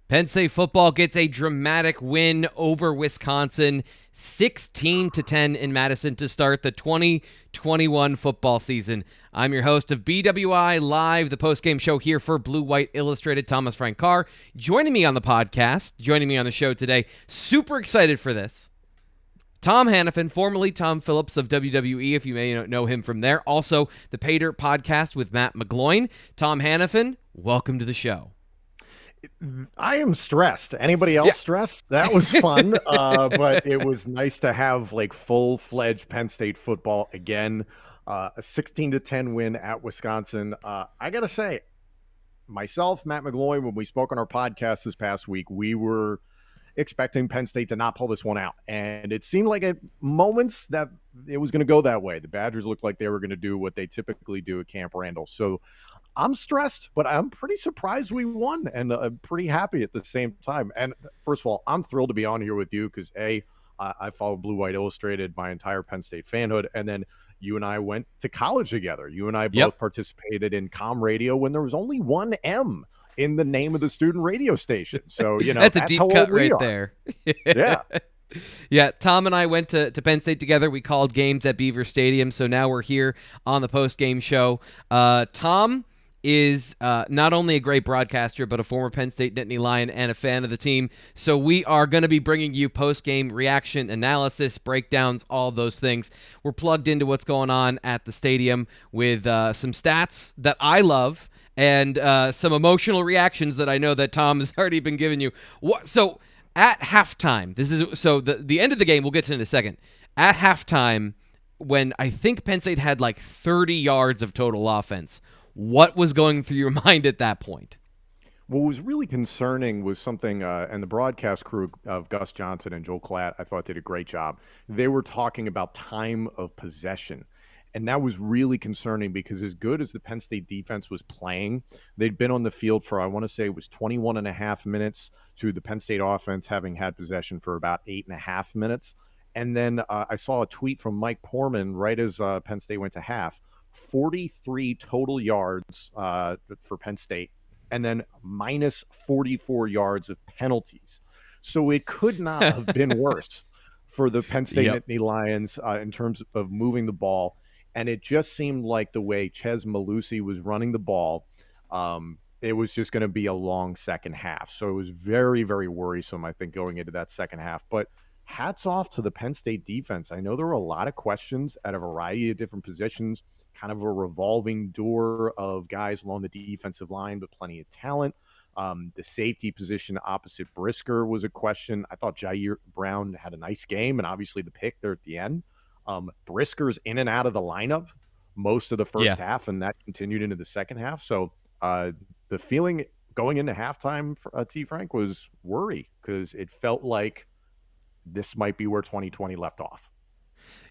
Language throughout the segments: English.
Penn State football gets a dramatic win over Wisconsin, 16-10 in Madison to start the 2021 football season. I'm your host of BWI Live, the post-game show here for Blue White Illustrated, Thomas Frank Carr. Joining me on the podcast, joining me on the show today, super excited for this, Tom Hannifan, formerly Tom Phillips of WWE, if you may know him from there. Also, the PayDirt Podcast with Matt McGloin. Tom Hannifan, welcome to the show. I am stressed. Anybody else stressed? That was fun, but it was nice to have like full-fledged Penn State football again. A 16-10 win at Wisconsin. I got to say, myself, Matt McGloin, when we spoke on our podcast this past week, we were expecting Penn State to not pull this one out. And it seemed like at moments that it was going to go that way. The Badgers looked like they were going to do what they typically do at Camp Randall. So I'm stressed, but I'm pretty surprised we won, and I'm pretty happy at the same time. And first of all, I'm thrilled to be on here with you because, I follow Blue White Illustrated my entire Penn State fanhood, and then you and I went to college together. You and I both participated in comm radio when there was only one M in the name of the student radio station. So, that's a deep cut right there. Yeah. Yeah, Tom and I went to Penn State together. We called games at Beaver Stadium, so now we're here on the post-game show. Tom is not only a great broadcaster, but a former Penn State Nittany Lion and a fan of the team. So we are going to be bringing you post-game reaction, analysis, breakdowns, all those things. We're plugged into what's going on at the stadium with some stats that I love and some emotional reactions that I know that Tom has already been giving you. So at halftime, the end of the game, we'll get to in a second. At halftime, when I think Penn State had like 30 yards of total offense, what was going through your mind at that point? What was really concerning was something, and the broadcast crew of Gus Johnson and Joel Klatt, I thought, did a great job. They were talking about time of possession. And that was really concerning because as good as the Penn State defense was playing, they'd been on the field for, I want to say it was 21 and a half minutes, to the Penn State offense having had possession for about 8.5 minutes. And then I saw a tweet from Mike Porman right as Penn State went to half. 43 total yards for Penn State, and then minus 44 yards of penalties. So it could not have been worse for the Penn State Nittany Lions in terms of moving the ball. And it just seemed like the way Ches Malusi was running the ball, it was just going to be a long second half. So it was very, very worrisome, I think, going into that second half. But hats off to the Penn State defense. I know there were a lot of questions at a variety of different positions, kind of a revolving door of guys along the defensive line, but plenty of talent. The safety position opposite Brisker was a question. I thought Jair Brown had a nice game, and obviously the pick there at the end. Brisker's in and out of the lineup most of the first half, and that continued into the second half. So the feeling going into halftime, T. Frank, was worry because it felt like this might be where 2020 left off.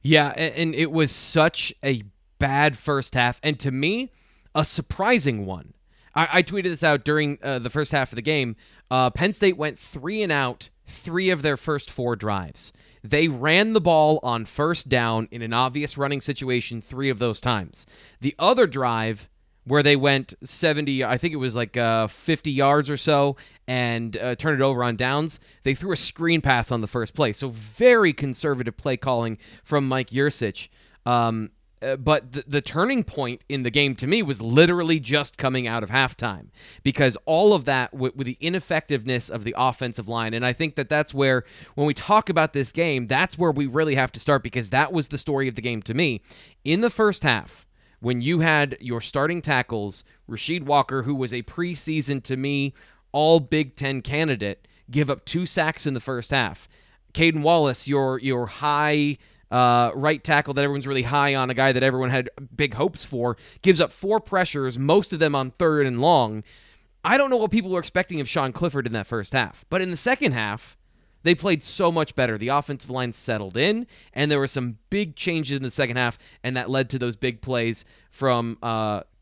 Yeah, and it was such a bad first half, and to me, a surprising one. I tweeted this out during the first half of the game. Penn State went 3 and out 3 of their first 4 drives. They ran the ball on first down in an obvious running situation 3 of those times. The other drive, where they went 70, I think it was like 50 yards or so, and turned it over on downs, they threw a screen pass on the first play. So very conservative play calling from Mike Yurcich. But the turning point in the game to me was literally just coming out of halftime, because all of that with the ineffectiveness of the offensive line. And I think that's where, when we talk about this game, that's where we really have to start, because that was the story of the game to me. In the first half, when you had your starting tackles, Rasheed Walker, who was a preseason, to me, all Big Ten candidate, give up 2 sacks in the first half. Caden Wallace, your high right tackle that everyone's really high on, a guy that everyone had big hopes for, gives up 4 pressures, most of them on 3rd and long. I don't know what people were expecting of Sean Clifford in that first half, but in the second half, they played so much better. The offensive line settled in, and there were some big changes in the second half, and that led to those big plays from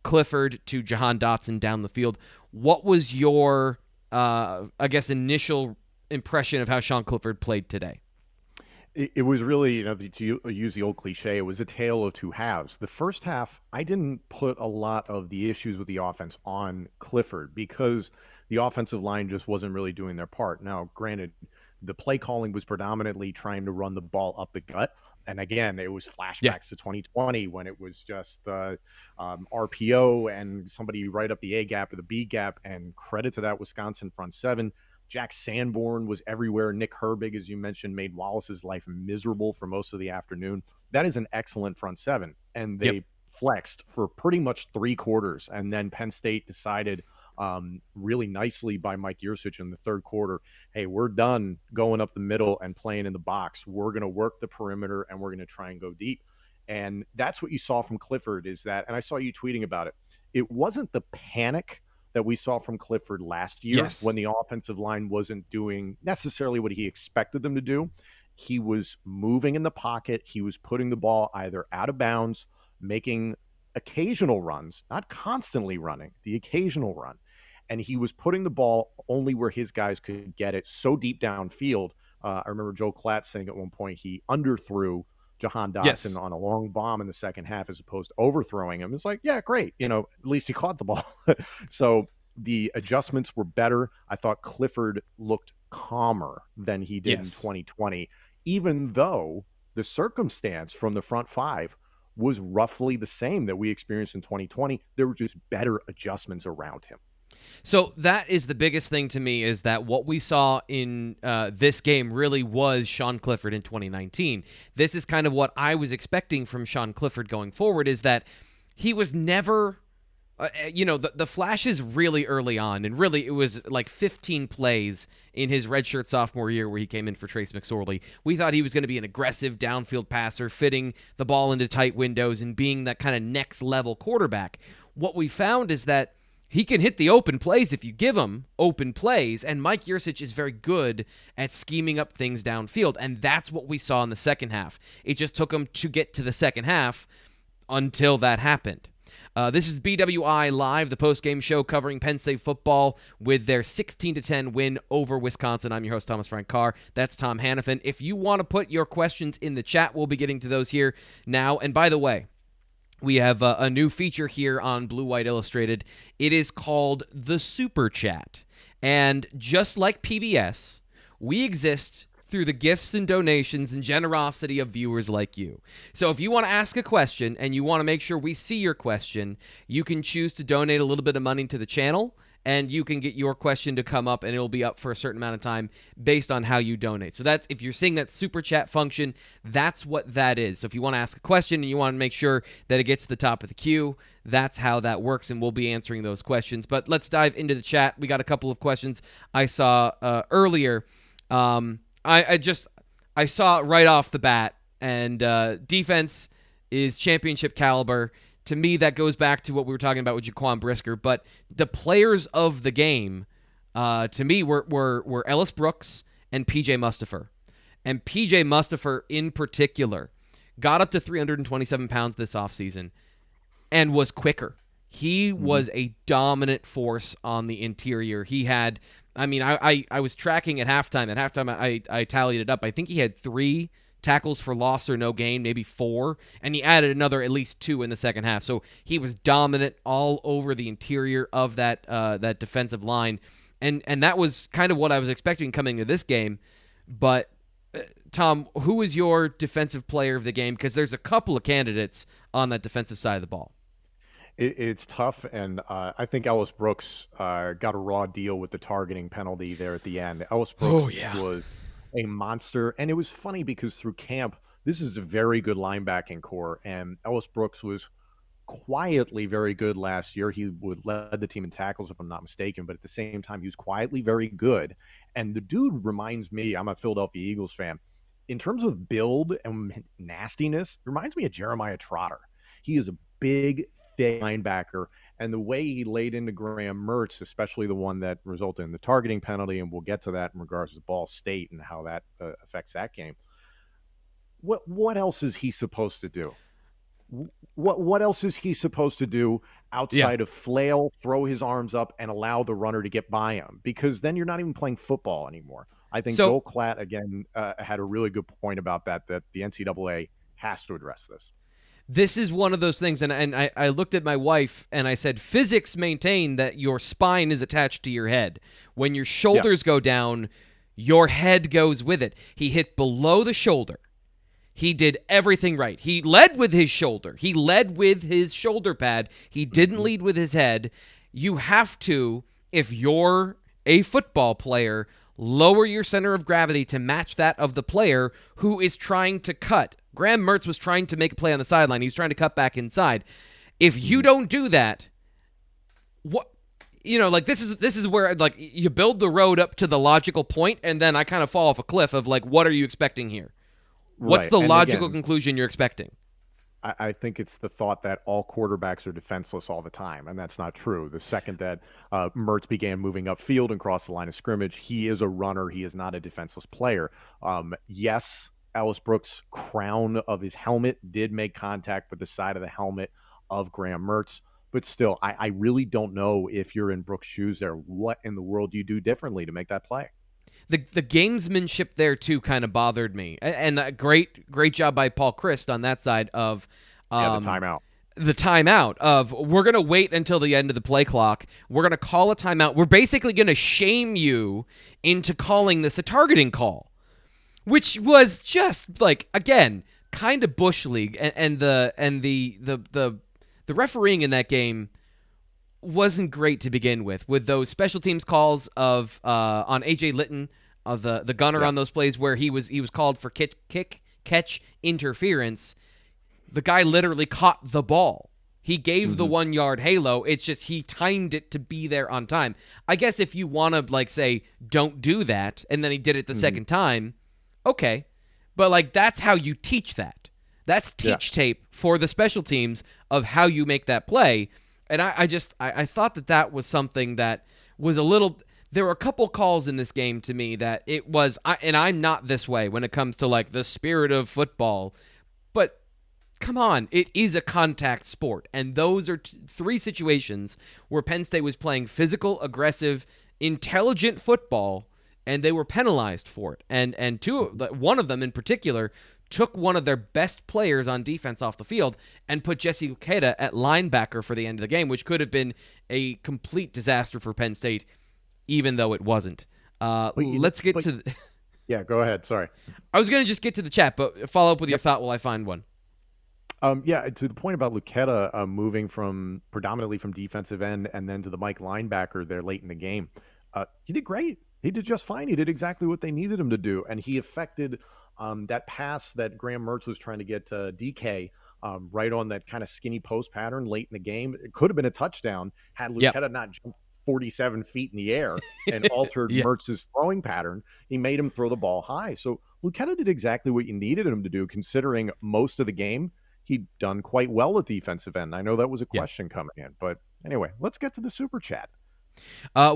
Clifford to Jahan Dotson down the field. What was your, initial impression of how Sean Clifford played today? It was really, to use the old cliche, it was a tale of two halves. The first half, I didn't put a lot of the issues with the offense on Clifford because the offensive line just wasn't really doing their part. Now, granted, the play calling was predominantly trying to run the ball up the gut. And again, it was Yeah. flashbacks to 2020 when it was just the RPO and somebody right up the A gap or the B gap. And credit to that Wisconsin front seven. Jack Sanborn was everywhere. Nick Herbig, as you mentioned, made Wallace's life miserable for most of the afternoon. That is an excellent front seven. And Yep. they flexed for pretty much 3 quarters. And then Penn State decided really nicely by Mike Yurcich in the third quarter, hey, we're done going up the middle and playing in the box. We're going to work the perimeter and we're going to try and go deep. And that's what you saw from Clifford is that, and I saw you tweeting about it, it wasn't the panic that we saw from Clifford last year Yes. when the offensive line wasn't doing necessarily what he expected them to do. He was moving in the pocket. He was putting the ball either out of bounds, making occasional runs, not constantly running, the occasional run. And he was putting the ball only where his guys could get it so deep downfield. I remember Joe Klatt saying at one point he underthrew Jahan Dotson Yes. on a long bomb in the second half as opposed to overthrowing him. It's like, yeah, great. At least he caught the ball. So the adjustments were better. I thought Clifford looked calmer than he did in 2020, even though the circumstance from the front five was roughly the same that we experienced in 2020. There were just better adjustments around him. So that is the biggest thing to me is that what we saw in this game really was Sean Clifford in 2019. This is kind of what I was expecting from Sean Clifford going forward is that he was never, the flashes really early on, and really it was like 15 plays in his redshirt sophomore year where he came in for Trace McSorley. We thought he was going to be an aggressive downfield passer, fitting the ball into tight windows and being that kind of next level quarterback. What we found is that he can hit the open plays if you give him open plays, and Mike Yurcich is very good at scheming up things downfield, and that's what we saw in the second half. It just took him to get to the second half until that happened. This is BWI Live, the post-game show covering Penn State football with their 16-10 win over Wisconsin. I'm your host, Thomas Frank Carr. That's Tom Hannifan. If you want to put your questions in the chat, we'll be getting to those here now. And by the way, we have a new feature here on Blue White Illustrated. It is called the Super Chat. And just like PBS, we exist through the gifts and donations and generosity of viewers like you. So if you want to ask a question and you want to make sure we see your question, you can choose to donate a little bit of money to the channel, and you can get your question to come up, and it'll be up for a certain amount of time based on how you donate. So that's, if you're seeing that super chat function, that's what that is. So if you want to ask a question and you want to make sure that it gets to the top of the queue, that's how that works, and we'll be answering those questions. But let's dive into the chat. We got a couple of questions I saw earlier. I saw it right off the bat, and defense is championship caliber. To me, that goes back to what we were talking about with Jaquan Brisker. But the players of the game, to me, were Ellis Brooks and P.J. Mustipher. And P.J. Mustipher, in particular, got up to 327 pounds this offseason and was quicker. He was a dominant force on the interior. He had, I was tracking at halftime. At halftime, I tallied it up. I think he had 3 tackles for loss or no gain, maybe 4, and he added another at least 2 in the second half. So he was dominant all over the interior of that defensive line, and that was kind of what I was expecting coming to this game. But Tom, who was your defensive player of the game? Because there's a couple of candidates on that defensive side of the ball. It's tough, and I think Ellis Brooks got a raw deal with the targeting penalty there at the end. Ellis Brooks was a monster, and it was funny because through camp, this is a very good linebacking core, and Ellis Brooks was quietly very good last year. He led the team in tackles, if I'm not mistaken, but at the same time, he was quietly very good. And the dude reminds me, I'm a Philadelphia Eagles fan, in terms of build and nastiness, reminds me of Jeremiah Trotter. He is a big, thick linebacker, and the way he laid into Graham Mertz, especially the one that resulted in the targeting penalty, and we'll get to that in regards to Ball State and how that affects that game. What else is he supposed to do? What else is he supposed to do outside of flail, throw his arms up, and allow the runner to get by him? Because then you're not even playing football anymore. I think Joel Klatt, again, had a really good point about that the NCAA has to address this. This is one of those things, and I looked at my wife and I said, physics maintain that your spine is attached to your head. When your shoulders go down, your head goes with it. He hit below the shoulder. He did everything right. He led with his shoulder. He led with his shoulder pad. He didn't lead with his head. You have to, if you're a football player, lower your center of gravity to match that of the player who is trying to cut. Graham Mertz was trying to make a play on the sideline. He was trying to cut back inside. If you don't do that, what this is where you build the road up to the logical point, and then I kind of fall off a cliff of what are you expecting here? What's the logical conclusion you're expecting? I think it's the thought that all quarterbacks are defenseless all the time, and that's not true. The second that Mertz began moving upfield and crossed the line of scrimmage, he is a runner. He is not a defenseless player. Yes, Ellis Brooks' crown of his helmet did make contact with the side of the helmet of Graham Mertz, but still, I really don't know if you're in Brooks' shoes there. What in the world do you do differently to make that play? The gamesmanship there too kind of bothered me, and great job by Paul Christ on that side of the timeout. The timeout of we're gonna wait until the end of the play clock. We're gonna call a timeout. We're basically gonna shame you into calling this a targeting call, which was just again kind of bush league, and the refereeing in that game wasn't great to begin with those special teams calls of on AJ Litton, the gunner on those plays where he was called for catch interference. The guy literally caught the ball. He gave the 1 yard halo. It's just he timed it to be there on time. I guess if you want to say don't do that, and then he did it the second time, okay, but that's how you teach that. That's teach tape for the special teams of how you make that play. And I thought that was something that was a little. There were a couple calls in this game to me that it was, and I'm not this way when it comes to the spirit of football, but come on, it is a contact sport, and those are three situations where Penn State was playing physical, aggressive, intelligent football, and they were penalized for it. And one of them in particular took one of their best players on defense off the field and put Jesse Luketa at linebacker for the end of the game, which could have been a complete disaster for Penn State, even though it wasn't. Let's get to the... Yeah, go ahead. Sorry. I was going to just get to the chat, but follow up with your thought while I find one. To the point about Luketa moving predominantly from defensive end and then to the Mike linebacker there late in the game, he did great. He did just fine. He did exactly what they needed him to do, and he affected that pass that Graham Mertz was trying to get DK right on that kind of skinny post pattern late in the game. It could have been a touchdown had Luketa not jumped 47 feet in the air and altered Mertz's throwing pattern. He made him throw the ball high. So Luketa did exactly what you needed him to do, considering most of the game he'd done quite well at defensive end. I know that was a question coming in, but anyway, let's get to the super chat.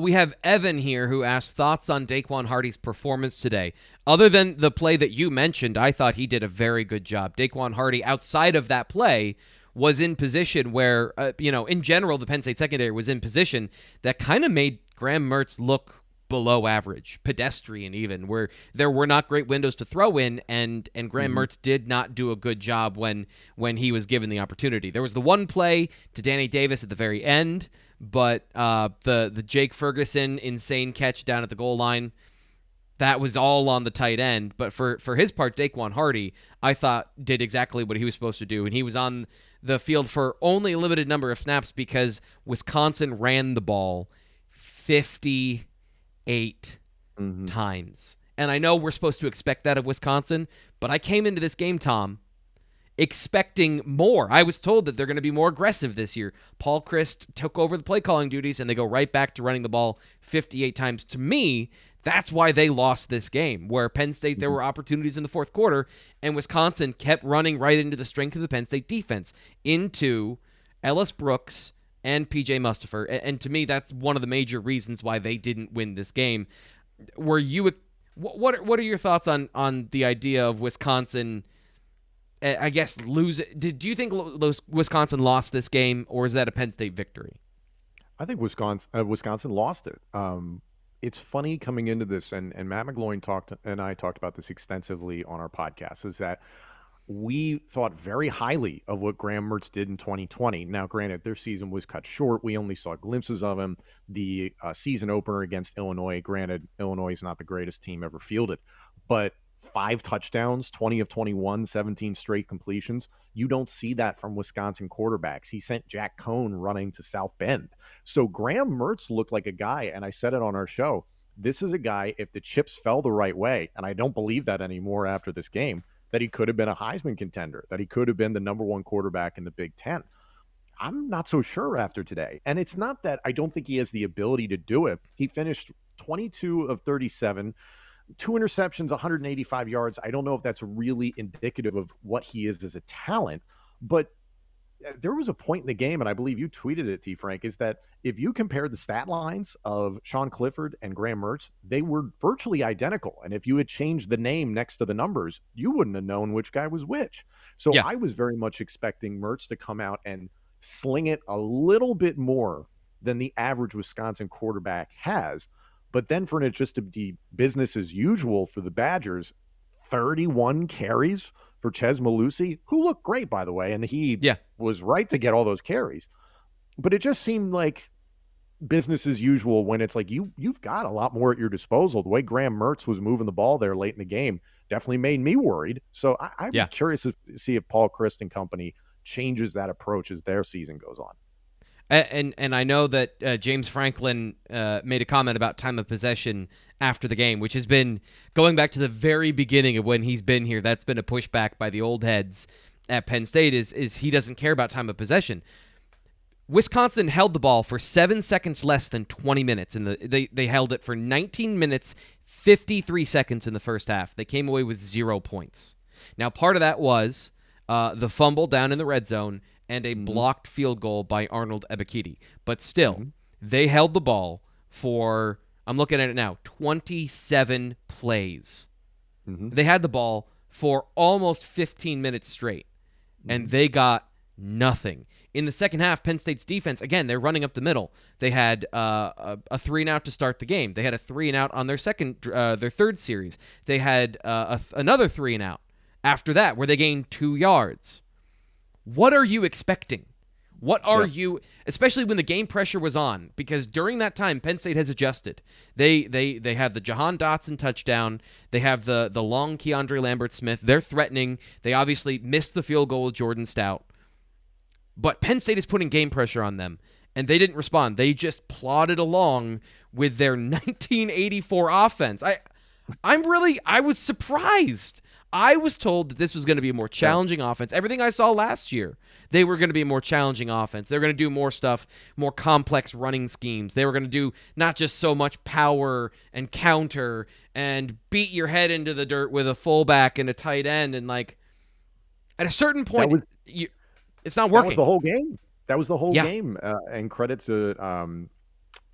We have Evan here who asked thoughts on Daquan Hardy's performance today. Other than the play that you mentioned, I thought he did a very good job. Daquan Hardy, outside of that play, was in position where, in general, the Penn State secondary was in position that kind of made Graham Mertz look below average, pedestrian even, where there were not great windows to throw in, and Graham Mertz did not do a good job when he was given the opportunity. There was the one play to Danny Davis at the very end, but the Jake Ferguson insane catch down at the goal line, that was all on the tight end. But for his part, Daquan Hardy, I thought, did exactly what he was supposed to do, and he was on the field for only a limited number of snaps because Wisconsin ran the ball 58 times. And I know we're supposed to expect that of Wisconsin, but I came into this game, Tom, expecting more. I was told that they're going to be more aggressive this year. Paul Christ took over the play calling duties, and they go right back to running the ball 58 times. To me, that's why they lost this game, where Penn State, there were opportunities in the fourth quarter, and Wisconsin kept running right into the strength of the Penn State defense, into Ellis Brooks and PJ Mustipher. And to me, that's one of the major reasons why they didn't win this game. What are your thoughts on the idea of Wisconsin I guess, lose it. Do you think Wisconsin lost this game, or is that a Penn State victory? I think Wisconsin lost it. It's funny coming into this, and Matt McGloin and I talked about this extensively on our podcast, is that we thought very highly of what Graham Mertz did in 2020. Now, granted, their season was cut short. We only saw glimpses of him. The season opener against Illinois, granted, Illinois is not the greatest team ever fielded, but 5 touchdowns, 20 of 21, 17 straight completions. You don't see that from Wisconsin quarterbacks. He sent Jack Cohn running to South Bend. So Graham Mertz looked like a guy, and I said it on our show, this is a guy, if the chips fell the right way, and I don't believe that anymore after this game, that he could have been a Heisman contender, that he could have been the number 1 quarterback in the Big Ten. I'm not so sure after today. And it's not that I don't think he has the ability to do it. He finished 22 of 37, 2 interceptions, 185 yards. I don't know if that's really indicative of what he is as a talent, but there was a point in the game, and I believe you tweeted it, T. Frank, is that if you compare the stat lines of Sean Clifford and Graham Mertz, they were virtually identical. And if you had changed the name next to the numbers, you wouldn't have known which guy was which. So I was very much expecting Mertz to come out and sling it a little bit more than the average Wisconsin quarterback has. But then for it just to be business as usual for the Badgers, 31 carries for Chez Mellusi, who looked great, by the way, and he was right to get all those carries. But it just seemed like business as usual when it's like you've got a lot more at your disposal. The way Graham Mertz was moving the ball there late in the game definitely made me worried. So I'm curious to see if Paul Chryst and company changes that approach as their season goes on. And I know that James Franklin made a comment about time of possession after the game, which has been going back to the very beginning of when he's been here. That's been a pushback by the old heads at Penn State is he doesn't care about time of possession. Wisconsin held the ball for 7 seconds less than 20 minutes. They held it for 19 minutes, 53 seconds in the first half. They came away with 0 points. Now, part of that was the fumble down in the red zone and a blocked field goal by Arnold Ebiketie. But still, they held the ball for, I'm looking at it now, 27 plays. They had the ball for almost 15 minutes straight, and they got nothing. In the second half, Penn State's defense, again, they're running up the middle. They had a 3-and-out to start the game. They had a 3-and-out on their third series. They had another 3-and-out after that, where they gained 2 yards. What are you expecting? What are you, especially when the game pressure was on? Because during that time, Penn State has adjusted. They have the Jahan Dotson touchdown. They have the long Keandre Lambert-Smith. They're threatening. They obviously missed the field goal with Jordan Stout. But Penn State is putting game pressure on them, and they didn't respond. They just plodded along with their 1984 offense. I was surprised. I was told that this was going to be a more challenging offense. Everything I saw last year, they were going to be a more challenging offense. They were going to do more stuff, more complex running schemes. They were going to do not just so much power and counter and beat your head into the dirt with a fullback and a tight end. And, like, at a certain point, it's not working. That was the whole game. That was the whole game. And credit to,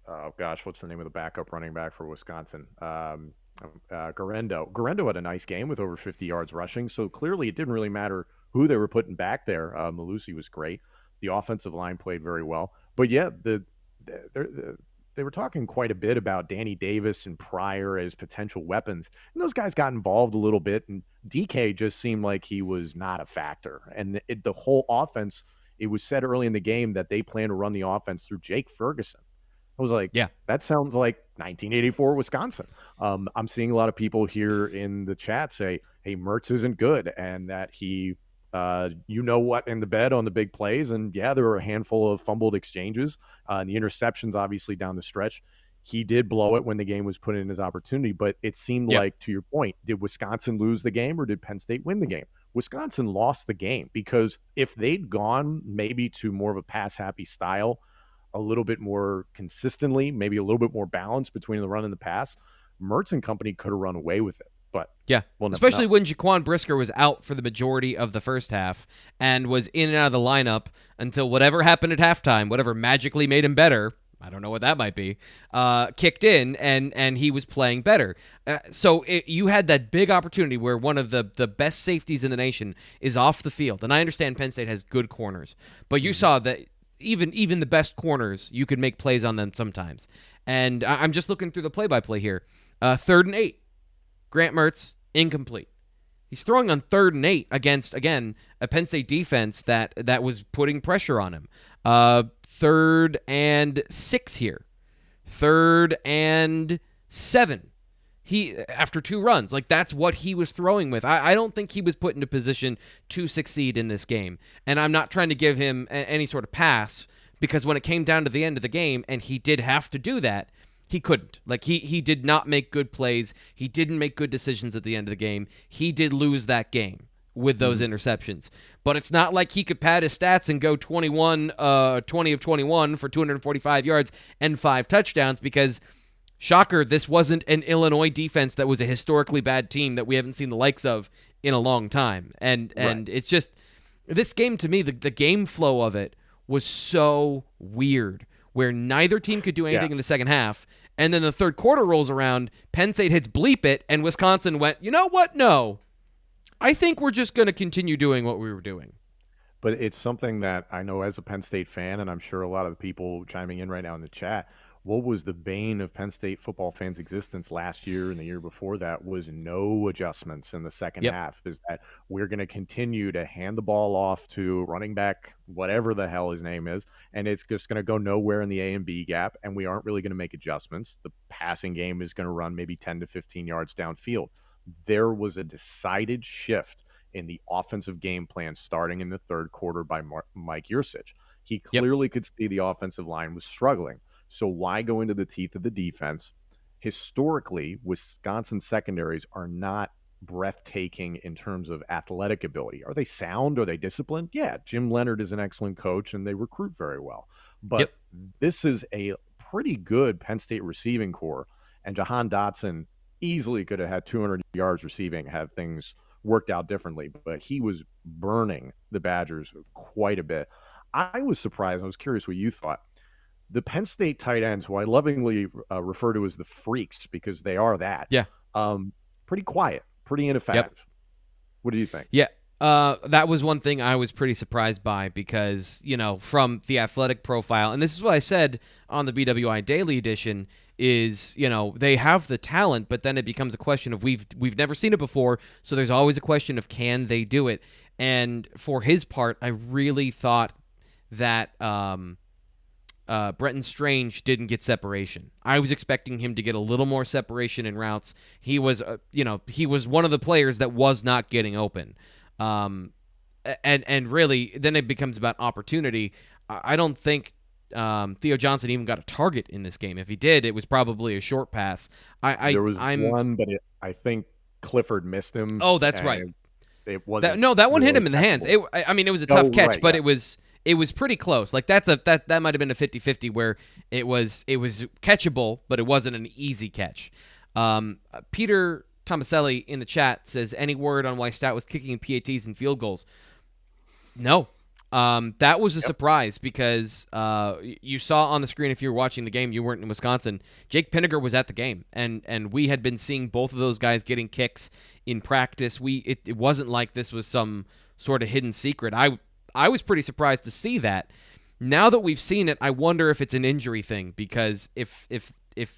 what's the name of the backup running back for Wisconsin? Garendo. Garendo had a nice game with over 50 yards rushing, so clearly it didn't really matter who they were putting back there. Mellusi was great. The offensive line played very well. But yeah, they were talking quite a bit about Danny Davis and Pryor as potential weapons, and those guys got involved a little bit, and DK just seemed like he was not a factor. And the whole offense, it was said early in the game that they plan to run the offense through Jake Ferguson. I was like, that sounds like 1984 Wisconsin. I'm seeing a lot of people here in the chat say, hey, Mertz isn't good, and that he, in the bed on the big plays. And there were a handful of fumbled exchanges. And the interceptions, obviously, down the stretch. He did blow it when the game was put in his opportunity, but it seemed like, to your point, did Wisconsin lose the game or did Penn State win the game? Wisconsin lost the game, because if they'd gone maybe to more of a pass-happy style, a little bit more consistently, maybe a little bit more balance between the run and the pass, Mertz and company could have run away with it. But especially when Jaquan Brisker was out for the majority of the first half and was in and out of the lineup until whatever happened at halftime, whatever magically made him better, I don't know what that might be, kicked in, and he was playing better. You had that big opportunity where one of the best safeties in the nation is off the field. And I understand Penn State has good corners, but you saw that even the best corners, you could make plays on them sometimes. And I'm just looking through the play-by-play here. 3rd and 8. Grant Mertz, incomplete. He's throwing on 3rd and 8 against, again, a Penn State defense that was putting pressure on him. 3rd and 6 here. 3rd and 7. He, after 2 runs, like that's what he was throwing with. I don't think he was put into position to succeed in this game. And I'm not trying to give him any sort of pass, because when it came down to the end of the game and he did have to do that, he couldn't. Like he did not make good plays. He didn't make good decisions at the end of the game. He did lose that game with those interceptions. But it's not like he could pad his stats and go 20 of 21 for 245 yards and 5 touchdowns, because shocker, this wasn't an Illinois defense that was a historically bad team that we haven't seen the likes of in a long time. And It's just, this game to me, the game flow of it was so weird, where neither team could do anything in the second half. And then the third quarter rolls around, Penn State hits bleep it, and Wisconsin went, you know what? No. I think we're just going to continue doing what we were doing. But it's something that I know as a Penn State fan, and I'm sure a lot of the people chiming in right now in the chat, what was the bane of Penn State football fans' existence last year and the year before that was no adjustments in the second half, is that we're going to continue to hand the ball off to running back, whatever the hell his name is, and it's just going to go nowhere in the A and B gap, and we aren't really going to make adjustments. The passing game is going to run maybe 10 to 15 yards downfield. There was a decided shift in the offensive game plan starting in the third quarter by Mike Yurcich. He clearly could see the offensive line was struggling. So why go into the teeth of the defense? Historically, Wisconsin secondaries are not breathtaking in terms of athletic ability. Are they sound? Are they disciplined? Yeah, Jim Leonard is an excellent coach, and they recruit very well. But this is a pretty good Penn State receiving core, and Jahan Dotson easily could have had 200 yards receiving had things worked out differently. But he was burning the Badgers quite a bit. I was surprised. I was curious what you thought. The Penn State tight ends, who I lovingly refer to as the freaks because they are that, pretty quiet, pretty ineffective. What do you think? Yeah, that was one thing I was pretty surprised by because, from the athletic profile, and this is what I said on the BWI Daily Edition, is, they have the talent, but then it becomes a question of we've never seen it before, so there's always a question of can they do it? And for his part, I really thought that Brenton Strange didn't get separation. I was expecting him to get a little more separation in routes. He was, he was one of the players that was not getting open. And really, then it becomes about opportunity. I don't think Theo Johnson even got a target in this game. If he did, it was probably a short pass. There was one, but I think Clifford missed him. Oh, that's right. It wasn't. That one hit him in the hands. It was a tough catch, but it was pretty close. Like that might have been a 50-50 where it was catchable, but it wasn't an easy catch. Peter Tomaselli in the chat says, any word on why Stout was kicking PATs and field goals? No. That was a surprise because you saw on the screen, if you were watching the game, you weren't in Wisconsin, Jake Pinniger was at the game, and we had been seeing both of those guys getting kicks in practice. It wasn't like this was some sort of hidden secret. I was pretty surprised to see that. Now that we've seen it, I wonder if it's an injury thing, because if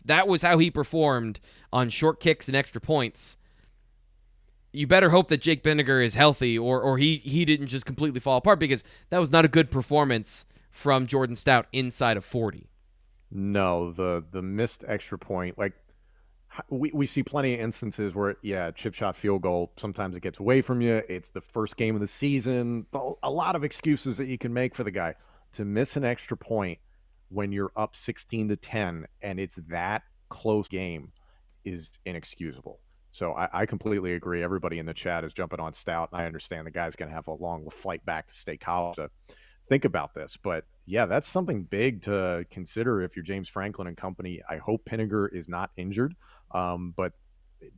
that was how he performed on short kicks and extra points, you better hope that Jake Pinniger is healthy or he didn't just completely fall apart, because that was not a good performance from Jordan Stout inside of 40. No, the missed extra point, like we see plenty of instances where, chip shot field goal, sometimes it gets away from you. It's the first game of the season. A lot of excuses that you can make for the guy. To miss an extra point when you're up 16-10 and it's that close game is inexcusable. So I completely agree. Everybody in the chat is jumping on Stout, and I understand the guy's going to have a long flight back to State College to think about this. But, that's something big to consider if you're James Franklin and company. I hope Pinniger is not injured, but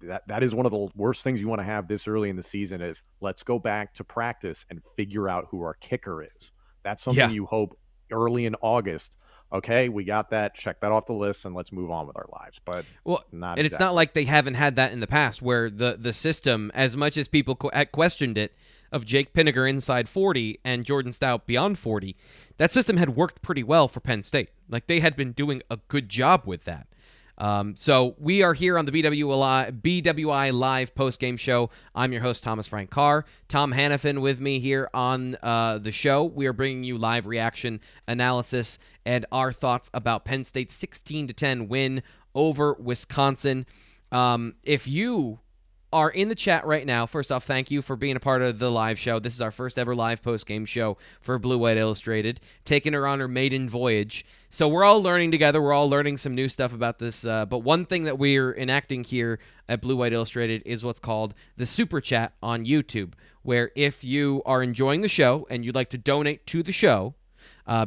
that is one of the worst things you want to have this early in the season is let's go back to practice and figure out who our kicker is. That's something you hope early in August okay, we got that, check that off the list, and let's move on with our lives. But Well, not and it's not exactly. like they haven't had that in the past, where the system, as much as people questioned it, of Jake Pinniger inside 40 and Jordan Stout beyond 40, that system had worked pretty well for Penn State. Like, they had been doing a good job with that. So we are here on the BWI Live Post-Game Show. I'm your host, Thomas Frank Carr. Tom Hannifan with me here on the show. We are bringing you live reaction, analysis, and our thoughts about Penn State's 16-10 win over Wisconsin. If you are in the chat right now, first off, thank you for being a part of the live show. This is our first ever live post-game show for Blue White Illustrated, taking her on her maiden voyage. So we're all learning together. We're all learning some new stuff about this. But one thing that we're enacting here at Blue White Illustrated is what's called the Super Chat on YouTube, where if you are enjoying the show and you'd like to donate to the show,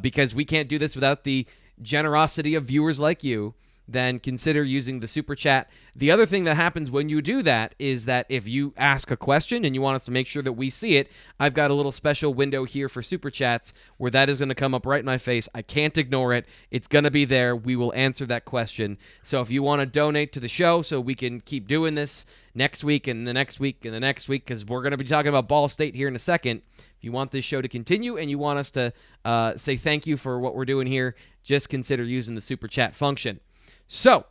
because we can't do this without the generosity of viewers like you, then consider using the Super Chat. The other thing that happens when you do that is that if you ask a question and you want us to make sure that we see it, I've got a little special window here for Super Chats where that is going to come up right in my face. I can't ignore it. It's going to be there. We will answer that question. So if you want to donate to the show so we can keep doing this next week and the next week and the next week, because we're going to be talking about Ball State here in a second. If you want this show to continue and you want us to say thank you for what we're doing here, just consider using the Super Chat function. So,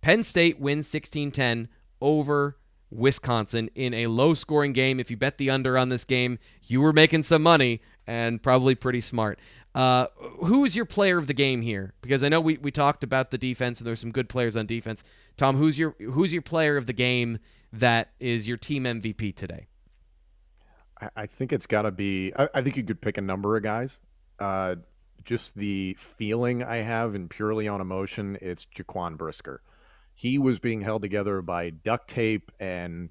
Penn State wins 16-10 over Wisconsin in a low-scoring game. If you bet the under on this game, you were making some money and probably pretty smart. Who's your player of the game here? Because I know we talked about the defense and there's some good players on defense. Tom, who's your player of the game that is your team MVP today? I think it's got to be. I think you could pick a number of guys. Just the feeling I have, and purely on emotion, it's Jaquan Brisker. He was being held together by duct tape and,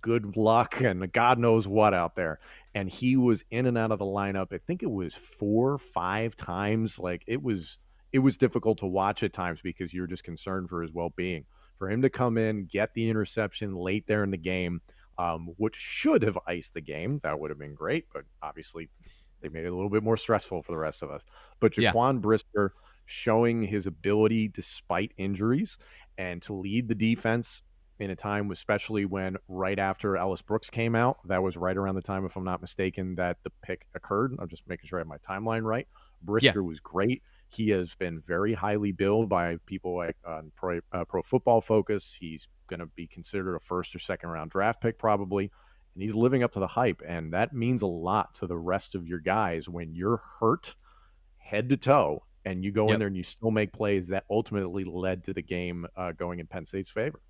good luck and God knows what out there. And he was in and out of the lineup. I think it was 4 or 5 times. Like it was difficult to watch at times because you're just concerned for his well-being. For him to come in, get the interception late there in the game, which should have iced the game, that would have been great. But obviously, they made it a little bit more stressful for the rest of us. But Jaquan Brisker showing his ability despite injuries and to lead the defense in a time, especially when right after Ellis Brooks came out, that was right around the time, if I'm not mistaken, that the pick occurred. I'm just making sure I have my timeline right. Brisker was great. He has been very highly billed by people like Pro Football Focus. He's going to be considered a first or second round draft pick probably. And he's living up to the hype, and that means a lot to the rest of your guys when you're hurt head to toe and you go in there and you still make plays that ultimately led to the game going in Penn State's favor.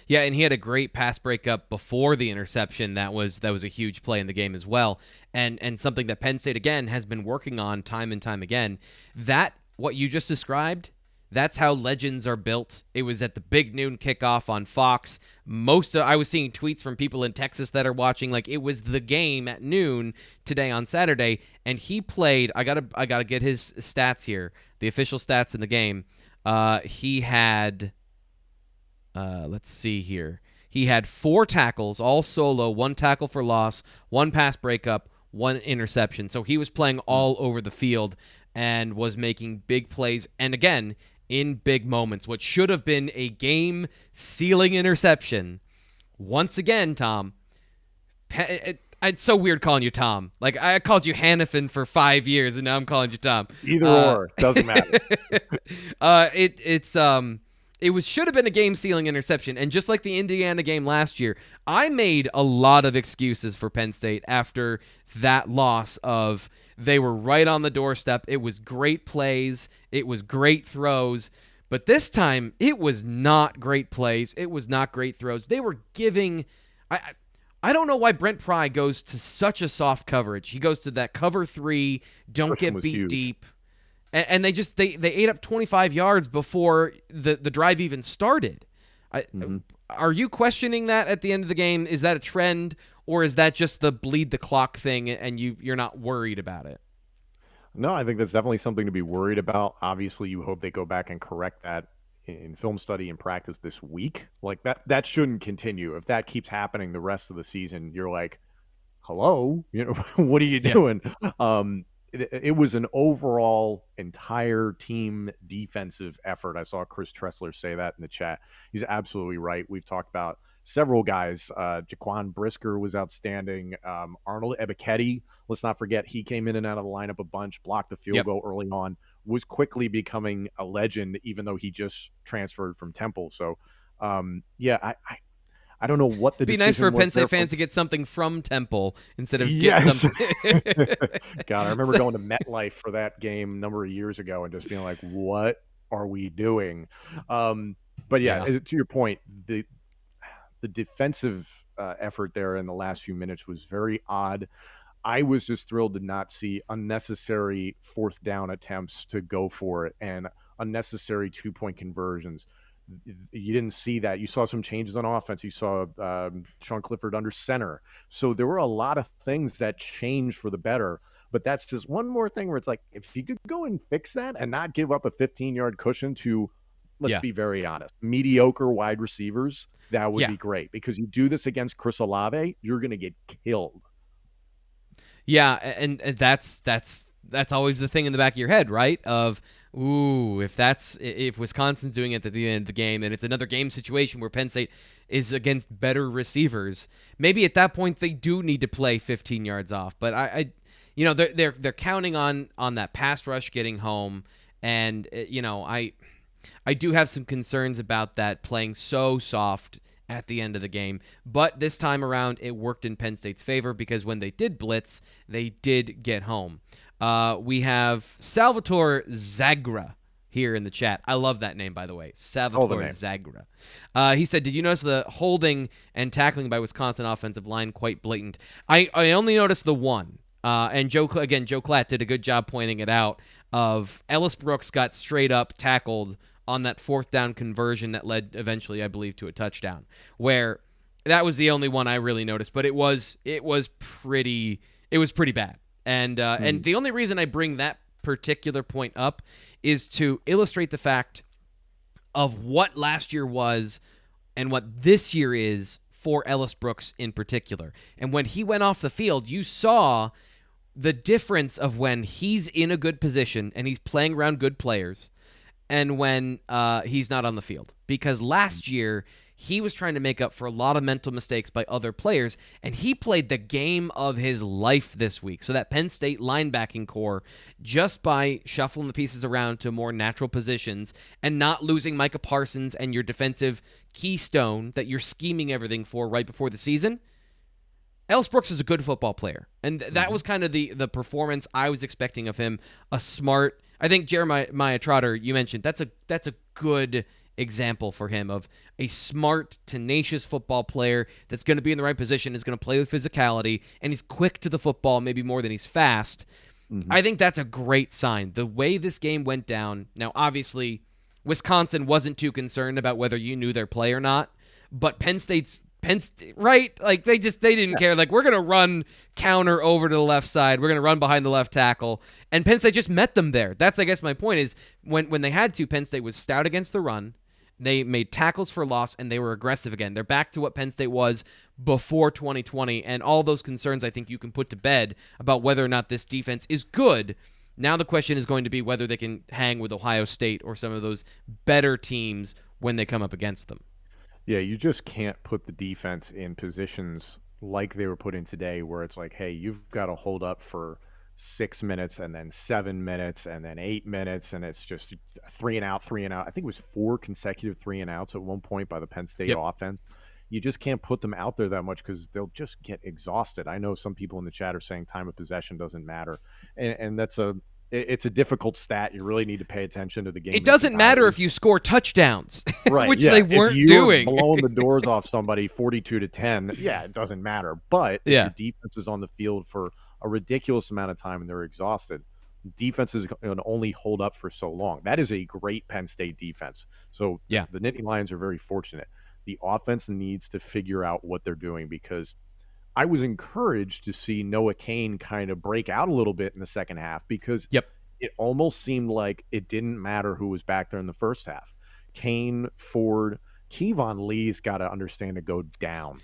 Yeah, and he had a great pass breakup before the interception. That was a huge play in the game as well, and something that Penn State again has been working on time and time again. That what you just described. That's how legends are built. It was at the big noon kickoff on Fox. I was seeing tweets from people in Texas that are watching, like it was the game at noon today on Saturday, and he played. I gotta get his stats here, the official stats in the game. He had, let's see here. He had 4 tackles, all solo, 1 tackle for loss, 1 pass breakup, 1 interception. So he was playing all over the field and was making big plays. And again, in big moments, what should have been a game-sealing interception. Once again, Tom, it's so weird calling you Tom. Like, I called you Hannifan for 5 years, and now I'm calling you Tom. Either or, doesn't matter. It should have been a game-sealing interception, and just like the Indiana game last year, I made a lot of excuses for Penn State after that loss of they were right on the doorstep. It was great plays. It was great throws. But this time, it was not great plays. It was not great throws. They were giving I don't know why Brent Pry goes to such a soft coverage. He goes to that cover 3, don't get beat deep. And they ate up 25 yards before the drive even started. Are you questioning that at the end of the game? Is that a trend, or is that just the bleed the clock thing and you're not worried about it? No, I think that's definitely something to be worried about. Obviously, you hope they go back and correct that in film study and practice this week. Like that shouldn't continue. If that keeps happening the rest of the season, you're like, hello, what are you doing? it was an overall entire team defensive effort. I saw Chris Tressler say that in the chat. He's absolutely right. We've talked about several guys. Jaquan Brisker was outstanding. Arnold Ebiketie, let's not forget, he came in and out of the lineup a bunch, blocked the field goal early on, was quickly becoming a legend, even though he just transferred from Temple. So, I don't know what the It'd be nice for Penn State fans to get something from Temple instead of get something. God, I remember going to MetLife for that game a number of years ago and just being like, what are we doing? But to your point, the defensive effort there in the last few minutes was very odd. I was just thrilled to not see unnecessary fourth down attempts to go for it and unnecessary 2-point conversions. You didn't see that. You saw some changes on offense. You saw Sean Clifford under center. So there were a lot of things that changed for the better. But that's just one more thing where it's like, if you could go and fix that and not give up a 15-yard cushion to, let's be very honest, mediocre wide receivers, that would be great. Because you do this against Chris Olave, you're going to get killed. Yeah, and that's always the thing in the back of your head, right? Of, ooh, if Wisconsin's doing it at the end of the game, and it's another game situation where Penn State is against better receivers, maybe at that point they do need to play 15 yards off. But they're counting on that pass rush getting home, and I do have some concerns about that playing so soft at the end of the game. But this time around, it worked in Penn State's favor because when they did blitz, they did get home. We have Salvatore Zagra here in the chat. I love that name, by the way. Salvatore Zagra. He said, did you notice the holding and tackling by Wisconsin offensive line quite blatant? I only noticed the one. And Joe Klatt did a good job pointing it out, of Ellis Brooks got straight up tackled on that fourth down conversion that led eventually, I believe, to a touchdown, where that was the only one I really noticed, but it was pretty bad. And the only reason I bring that particular point up is to illustrate the fact of what last year was and what this year is for Ellis Brooks in particular. And when he went off the field, you saw the difference of when he's in a good position and he's playing around good players and when he's not on the field. Because last year, he was trying to make up for a lot of mental mistakes by other players, and he played the game of his life this week. So that Penn State linebacking core, just by shuffling the pieces around to more natural positions and not losing Micah Parsons and your defensive keystone that you're scheming everything for right before the season, Ellis Brooks is a good football player. And that was kind of the performance I was expecting of him. A smart, I think Jeremiah Trotter, you mentioned, that's a good example for him of a smart, tenacious football player that's going to be in the right position, is going to play with physicality, and he's quick to the football, maybe more than he's fast. I think that's a great sign. The way this game went down, now obviously Wisconsin wasn't too concerned about whether you knew their play or not, but Penn State, right? Like they didn't care. Like, we're going to run counter over to the left side. We're going to run behind the left tackle. And Penn State just met them there. That's, I guess, my point is when they had to, Penn State was stout against the run. They made tackles for loss, and they were aggressive again. They're back to what Penn State was before 2020, and all those concerns I think you can put to bed about whether or not this defense is good. Now the question is going to be whether they can hang with Ohio State or some of those better teams when they come up against them. Yeah, you just can't put the defense in positions like they were put in today where it's like, hey, you've got to hold up for 6 minutes and then 7 minutes and then 8 minutes, and it's just 3 and out. I think it was 4 consecutive 3 and outs at one point by the Penn State offense. You just can't put them out there that much because they'll just get exhausted. I know some people in the chat are saying time of possession doesn't matter, and it's a difficult stat. You really need to pay attention to the game. It doesn't matter if you score touchdowns, right? Which they weren't doing. Blowing the doors off somebody 42-10. Yeah, it doesn't matter. But if your defense is on the field for a ridiculous amount of time and they're exhausted, defense is going to only hold up for so long. That is a great Penn State defense. So the Nittany Lions are very fortunate. The offense needs to figure out what they're doing, because I was encouraged to see Noah Cain kind of break out a little bit in the second half, because it almost seemed like it didn't matter who was back there in the first half. Cain, Ford, Kevon Lee's got to understand to go down.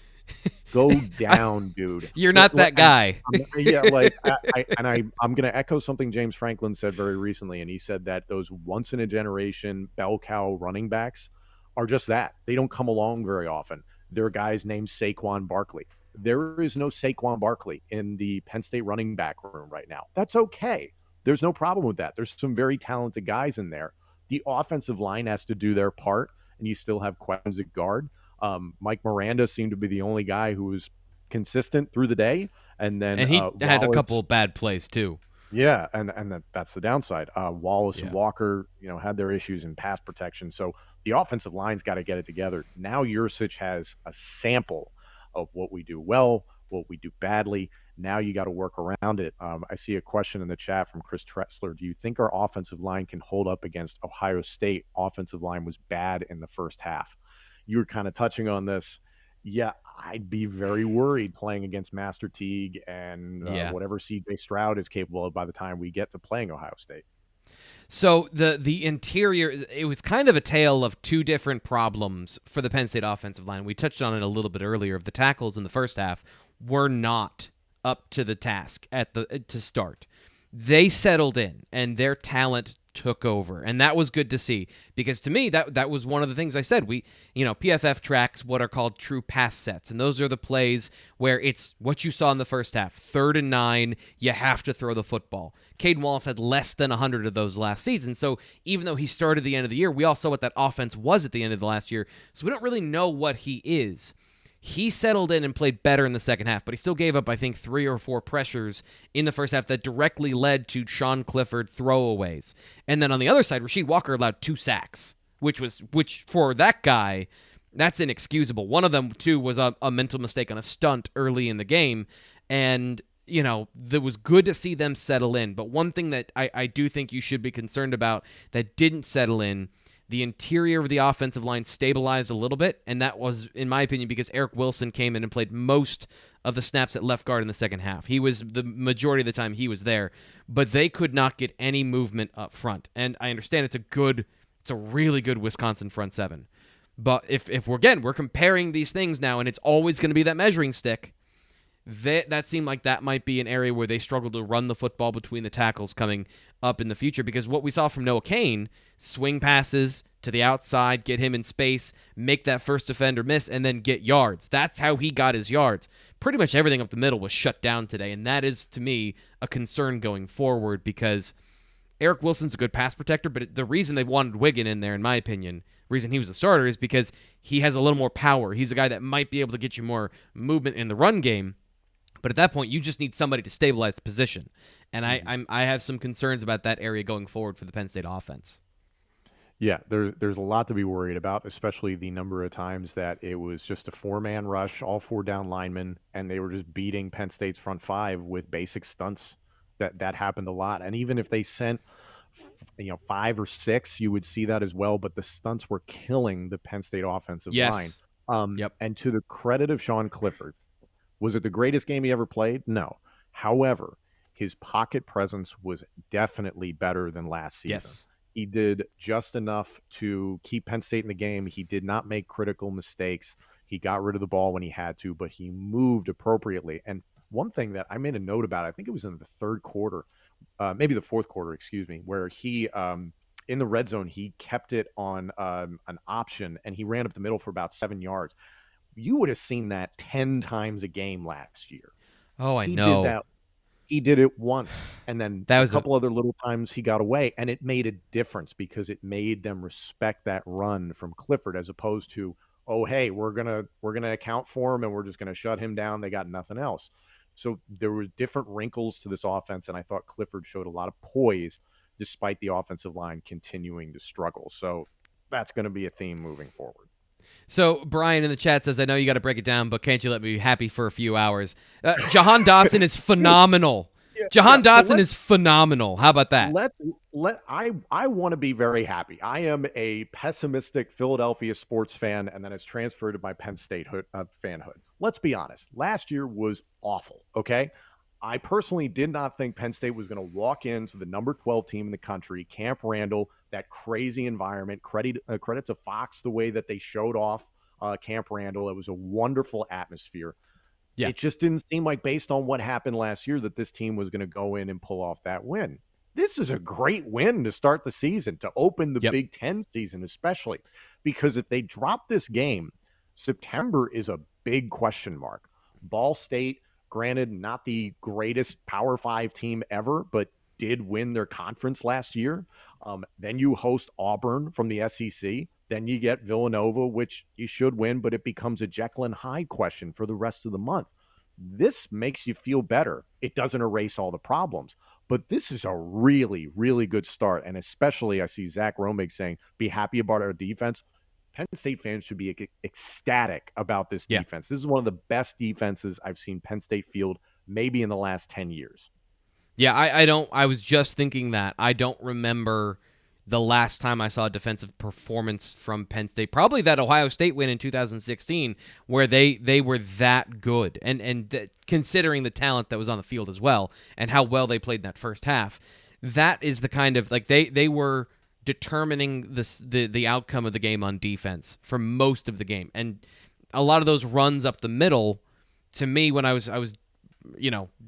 Go down, dude. You're not that And guy. yeah, like I'm going to echo something James Franklin said very recently, and he said that those once in a generation bell cow running backs are just that. They don't come along very often. They're guys named Saquon Barkley. There is no Saquon Barkley in the Penn State running back room right now. That's okay. There's no problem with that. There's some very talented guys in there. The offensive line has to do their part, and you still have questions at guard. Mike Miranda seemed to be the only guy who was consistent through the day, and then And he had a Wallace, couple of bad plays too. yeah, and that's the downside. Wallace and Yeah. Walker, had their issues in pass protection, so the offensive line's got to get it together. Now Yursich has a sample of what we do well, what we do badly. Now you got to work around it. I see a question in the chat from Chris Tressler. Do you think our offensive line can hold up against Ohio State? Offensive line was bad in the first half. You were kind of touching on this. Yeah, I'd be very worried playing against Master Teague and Yeah. whatever CJ Stroud is capable of by the time we get to playing Ohio State. So the interior, it was kind of a tale of two different problems for the Penn State offensive line. We touched on it a little bit earlier. The tackles in the first half were not up to the task to start. They settled in and their talent took over, and that was good to see, because to me that was one of the things I said. PFF tracks what are called true pass sets, and those are the plays where it's what you saw in the first half. 3rd and 9, you have to throw the football. Caden Wallace had less than 100 of those last season, so even though he started the end of the year, we all saw what that offense was at the end of the last year, so we don't really know what he is. He settled in and played better in the second half, but he still gave up, I think, 3 or 4 pressures in the first half that directly led to Sean Clifford throwaways. And then on the other side, Rasheed Walker allowed 2 sacks, which for that guy, that's inexcusable. One of them, too, was a mental mistake on a stunt early in the game. And, it was good to see them settle in. But one thing that I do think you should be concerned about that didn't settle in, the interior of the offensive line stabilized a little bit, and that was, in my opinion, because Eric Wilson came in and played most of the snaps at left guard in the second half. He was the majority of the time he was there, but they could not get any movement up front. And I understand it's a really good Wisconsin front seven. But if we're comparing these things now, and it's always going to be that measuring stick, that seemed like that might be an area where they struggled to run the football between the tackles coming up in the future, because what we saw from Noah Cain, swing passes to the outside, get him in space, make that first defender miss, and then get yards. That's how he got his yards. Pretty much everything up the middle was shut down today, and that is, to me, a concern going forward, because Eric Wilson's a good pass protector, but the reason they wanted Wiggin in there, in my opinion, the reason he was a starter, is because he has a little more power. He's a guy that might be able to get you more movement in the run game. But at that point, you just need somebody to stabilize the position. And I have some concerns about that area going forward for the Penn State offense. Yeah, there's a lot to be worried about, especially the number of times that it was just a 4-man rush, all 4 down linemen, and they were just beating Penn State's front 5 with basic stunts. That happened a lot. And even if they sent 5 or 6, you would see that as well. But the stunts were killing the Penn State offensive line. Yep. And to the credit of Sean Clifford, was it the greatest game he ever played? No. However, his pocket presence was definitely better than last season. Yes. He did just enough to keep Penn State in the game. He did not make critical mistakes. He got rid of the ball when he had to, but he moved appropriately. And one thing that I made a note about, I think it was in the 3rd quarter, maybe the 4th quarter, where he in the red zone, he kept it on an option, and he ran up the middle for about 7 yards. You would have seen that 10 times a game last year. Oh, I He know. did that. He did it once, and then That a was couple other little times he got away, and it made a difference because it made them respect that run from Clifford, as opposed to, oh, hey, we're gonna account for him and we're just gonna shut him down. They got nothing else. So there were different wrinkles to this offense, and I thought Clifford showed a lot of poise despite the offensive line continuing to struggle. So that's going to be a theme moving forward. So Brian in the chat says, I know you got to break it down, but can't you let me be happy for a few hours? Jahan Dotson is phenomenal. Jahan Dotson is phenomenal. How about that? I want to be very happy. I am a pessimistic Philadelphia sports fan, and then it's transferred to my Penn State fanhood. Let's be honest. Last year was awful, okay? I personally did not think Penn State was going to walk into the number 12 team in the country, Camp Randall, that crazy environment. Credit to Fox, the way that they showed off Camp Randall. It was a wonderful atmosphere. Yeah. It just didn't seem like, based on what happened last year, that this team was going to go in and pull off that win. This is a great win to start the season, to open the Big Ten season, especially because if they drop this game, September is a big question mark. Ball State, granted, not the greatest Power 5 team ever, but did win their conference last year. Then you host Auburn from the SEC. Then you get Villanova, which you should win, but it becomes a Jekyll and Hyde question for the rest of the month. This makes you feel better. It doesn't erase all the problems, but this is a really, really good start. And especially, I see Zach Romig saying, be happy about our defense. Penn State fans should be ecstatic about this defense. This is one of the best defenses I've seen Penn State field maybe in the last 10 years. Yeah, I was just thinking that. I don't remember the last time I saw a defensive performance from Penn State. Probably that Ohio State win in 2016 where they were that good. And considering the talent that was on the field as well and how well they played in that first half, that is the kind of, like, they were determining the outcome of the game on defense for most of the game. And a lot of those runs up the middle, to me, when I was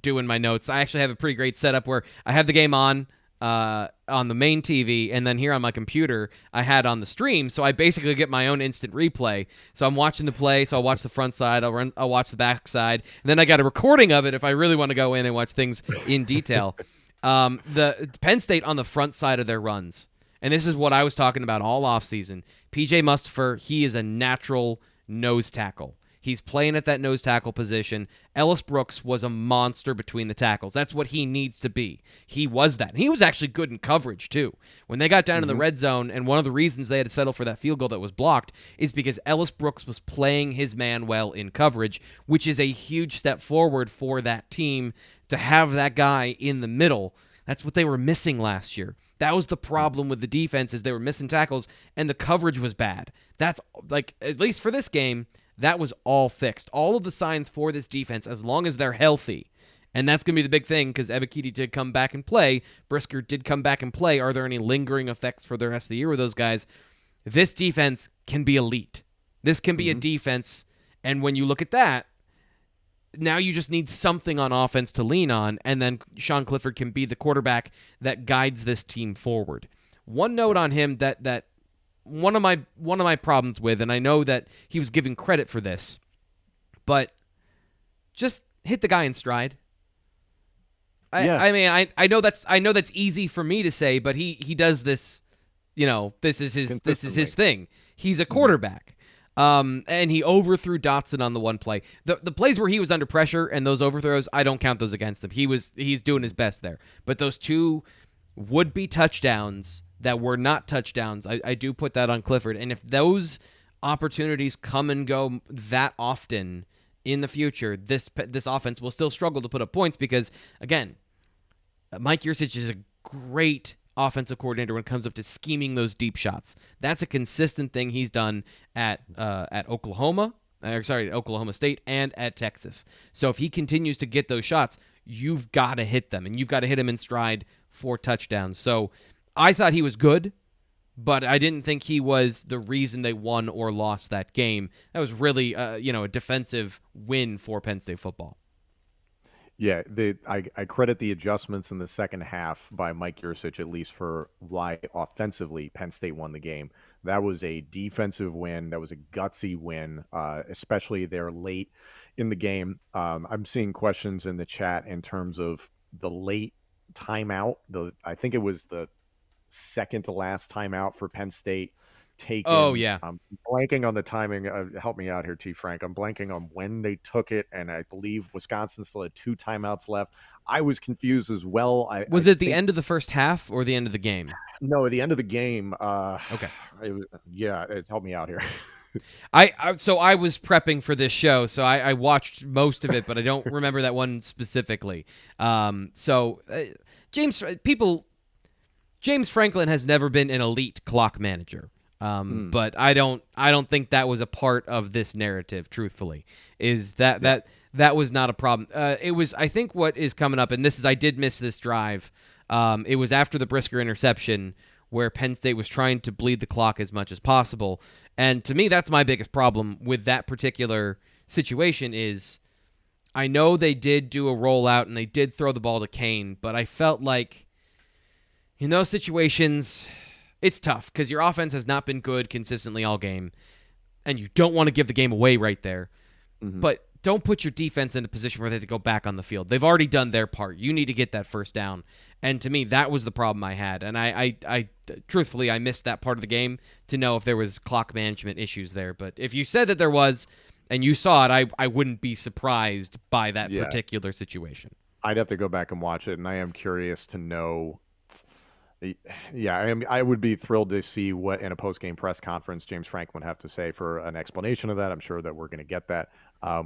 doing my notes, I actually have a pretty great setup where I have the game on the main TV, and then here on my computer, I had on the stream, so I basically get my own instant replay. So I'm watching the play, so I'll watch the front side, I'll watch the back side, and then I got a recording of it if I really want to go in and watch things in detail. The Penn State on the front side of their runs, and this is what I was talking about all offseason. PJ Mustipher, he is a natural nose tackle. He's playing at that nose tackle position. Ellis Brooks was a monster between the tackles. That's what he needs to be. He was that. And he was actually good in coverage, too. When they got down in the red zone, and one of the reasons they had to settle for that field goal that was blocked is because Ellis Brooks was playing his man well in coverage, which is a huge step forward for that team to have that guy in the middle. That's what they were missing last year. That was the problem with the defense, is they were missing tackles, and the coverage was bad. That's, like, at least for this game, that was all fixed. All of the signs for this defense, as long as they're healthy, and that's going to be the big thing because Ebiketie did come back and play. Brisker did come back and play. Are there any lingering effects for the rest of the year with those guys? This defense can be elite. This can be a defense, and when you look at that, now you just need something on offense to lean on, and then Sean Clifford can be the quarterback that guides this team forward. One note on him that one of my problems with, and I know that he was given credit for this, but just hit the guy in stride. I mean, I know that's easy for me to say, but he does this. This is his thing. He's a quarterback. And he overthrew Dotson on the one play. The plays where he was under pressure and those overthrows, I don't count those against him. He's doing his best there. But those two would-be touchdowns that were not touchdowns, I do put that on Clifford. And if those opportunities come and go that often in the future, this offense will still struggle to put up points because, again, Mike Yurcich is a great offensive coordinator when it comes up to scheming those deep shots. That's a consistent thing he's done at Oklahoma State and at Texas. So if he continues to get those shots, you've got to hit them, and you've got to hit him in stride for touchdowns. So I thought he was good, but I didn't think he was the reason they won or lost that game. That was really a defensive win for Penn State football. Yeah, I credit the adjustments in the second half by Mike Yurcich, at least for why offensively Penn State won the game. That was a defensive win. That was a gutsy win, especially there late in the game. I'm seeing questions in the chat in terms of the late timeout. I think it was the second to last timeout for Penn State taken. Oh, yeah. I'm blanking on the timing. Help me out here, T. Frank. I'm blanking on when they took it, and I believe Wisconsin still had 2 timeouts left. I was confused as well. Was it the end of the first half or the end of the game? No, at the end of the game. Okay. Help me out here. So I was prepping for this show, so I watched most of it, but I don't remember that one specifically. James Franklin has never been an elite clock manager. But I don't think that was a part of this narrative, truthfully, is that was not a problem. It was, I think what is coming up, and I did miss this drive. It was after the Brisker interception where Penn State was trying to bleed the clock as much as possible. And to me, that's my biggest problem with that particular situation is I know they did do a rollout and they did throw the ball to Kane, but I felt like in those situations, it's tough because your offense has not been good consistently all game, and you don't want to give the game away right there. Mm-hmm. But don't put your defense in a position where they have to go back on the field. They've already done their part. You need to get that first down. And to me, that was the problem I had. And I truthfully, I missed that part of the game to know if there was clock management issues there. But if you said that there was and you saw it, I wouldn't be surprised by that particular situation. I'd have to go back and watch it, and I am curious to know. Yeah, I would be thrilled to see what in a post-game press conference James Franklin would have to say for an explanation of that. I'm sure that we're going to get that.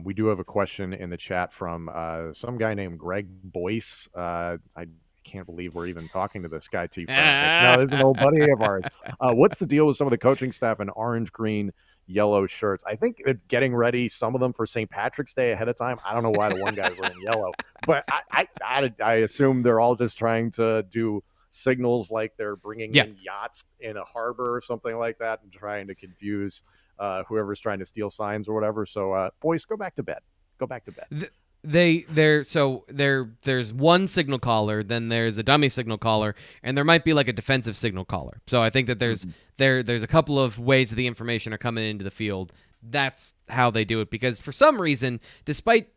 We do have a question in the chat from some guy named Greg Boyce. I can't believe we're even talking to this guy, T. Frank. No, this is an old buddy of ours. What's the deal with some of the coaching staff in orange, green, yellow shirts? I think they're getting ready, some of them, for St. Patrick's Day ahead of time. I don't know why the one guy's wearing yellow, but I assume they're all just trying to do signals like they're bringing in yachts in a harbor or something like that and trying to confuse whoever's trying to steal signs or whatever. So boys, go back to bed. There's one signal caller, then there's a dummy signal caller, and there might be like a defensive signal caller. So I think that there's a couple of ways that the information are coming into the field. That's how they do it, because for some reason, despite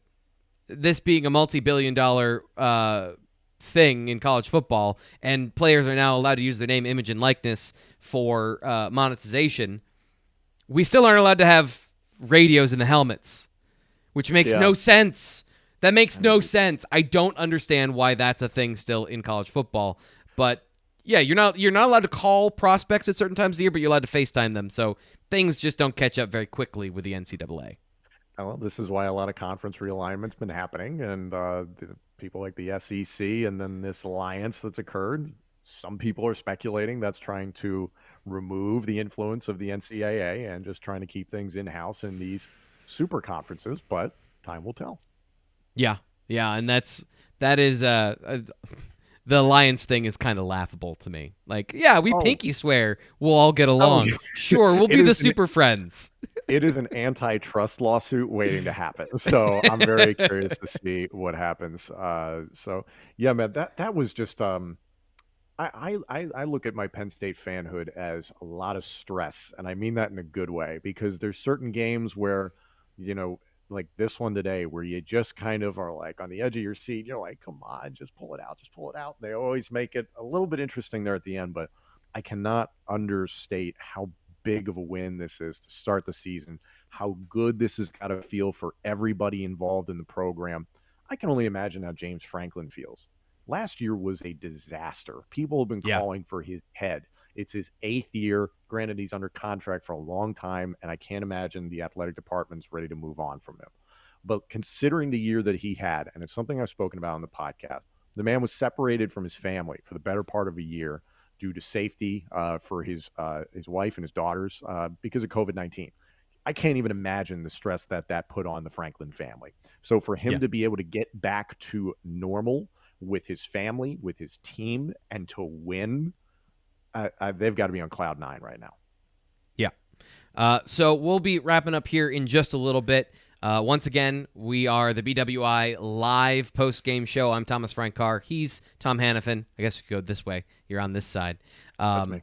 this being a multi-billion-dollar thing in college football, and players are now allowed to use their name, image, and likeness for monetization, we still aren't allowed to have radios in the helmets, which makes no sense. That makes no sense. I don't understand why that's a thing still in college football. But yeah, you're not allowed to call prospects at certain times of the year, but you're allowed to FaceTime them. So things just don't catch up very quickly with the NCAA. Well, this is why a lot of conference realignment's been happening, and people like the SEC and then this alliance that's occurred. Some people are speculating that's trying to remove the influence of the NCAA and just trying to keep things in-house in these super conferences, but time will tell. Yeah, and that is the alliance thing is kind of laughable to me. Like, we pinky swear we'll all get along. Sure, we'll be the super friends. It is an antitrust lawsuit waiting to happen. So I'm very curious to see what happens. So yeah, man, that was just I look at my Penn State fanhood as a lot of stress, and I mean that in a good way, because there's certain games where, like this one today, where you just kind of are like on the edge of your seat. You're like, come on, just pull it out. They always make it a little bit interesting there at the end, but I cannot understate how big of a win this is to start the season, how good this has got to feel for everybody involved in the program. I can only imagine how James Franklin feels. Last year was a disaster. People have been calling for his head. It's his 8th year. Granted, he's under contract for a long time, and I can't imagine the athletic department's ready to move on from him. But considering the year that he had, and it's something I've spoken about on the podcast, the man was separated from his family for the better part of a year due to safety for his wife and his daughters because of COVID-19. I can't even imagine the stress that put on the Franklin family. So for him to be able to get back to normal with his family, with his team, and to win, they've got to be on cloud 9 right now. Yeah. So we'll be wrapping up here in just a little bit. Once again, we are the BWI Live Post-Game Show. I'm Thomas Frank Carr. He's Tom Hannifan. I guess we could go this way. You're on this side. That's me.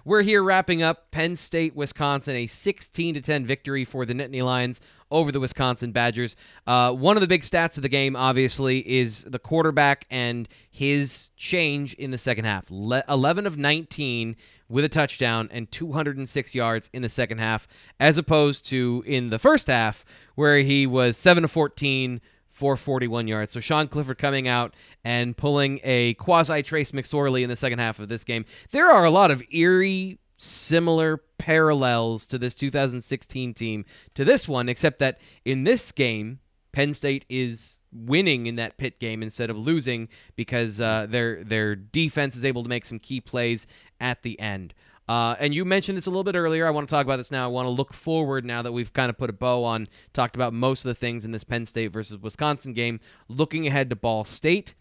We're here wrapping up Penn State, Wisconsin, a 16-10 victory for the Nittany Lions over the Wisconsin Badgers. One of the big stats of the game, obviously, is the quarterback and his change in the second half. 11 of 19 with a touchdown and 206 yards in the second half, as opposed to in the first half, where he was 7 of 14, 441 yards. So Sean Clifford coming out and pulling a quasi-Trace McSorley in the second half of this game. There are a lot of eerie, similar parallels to this 2016 team to this one, except that in this game, Penn State is winning in that Pitt game instead of losing because their defense is able to make some key plays at the end. And you mentioned this a little bit earlier. I want to talk about this now. I want to look forward now that we've kind of put a bow on, talked about most of the things in this Penn State versus Wisconsin game. Looking ahead to Ball State,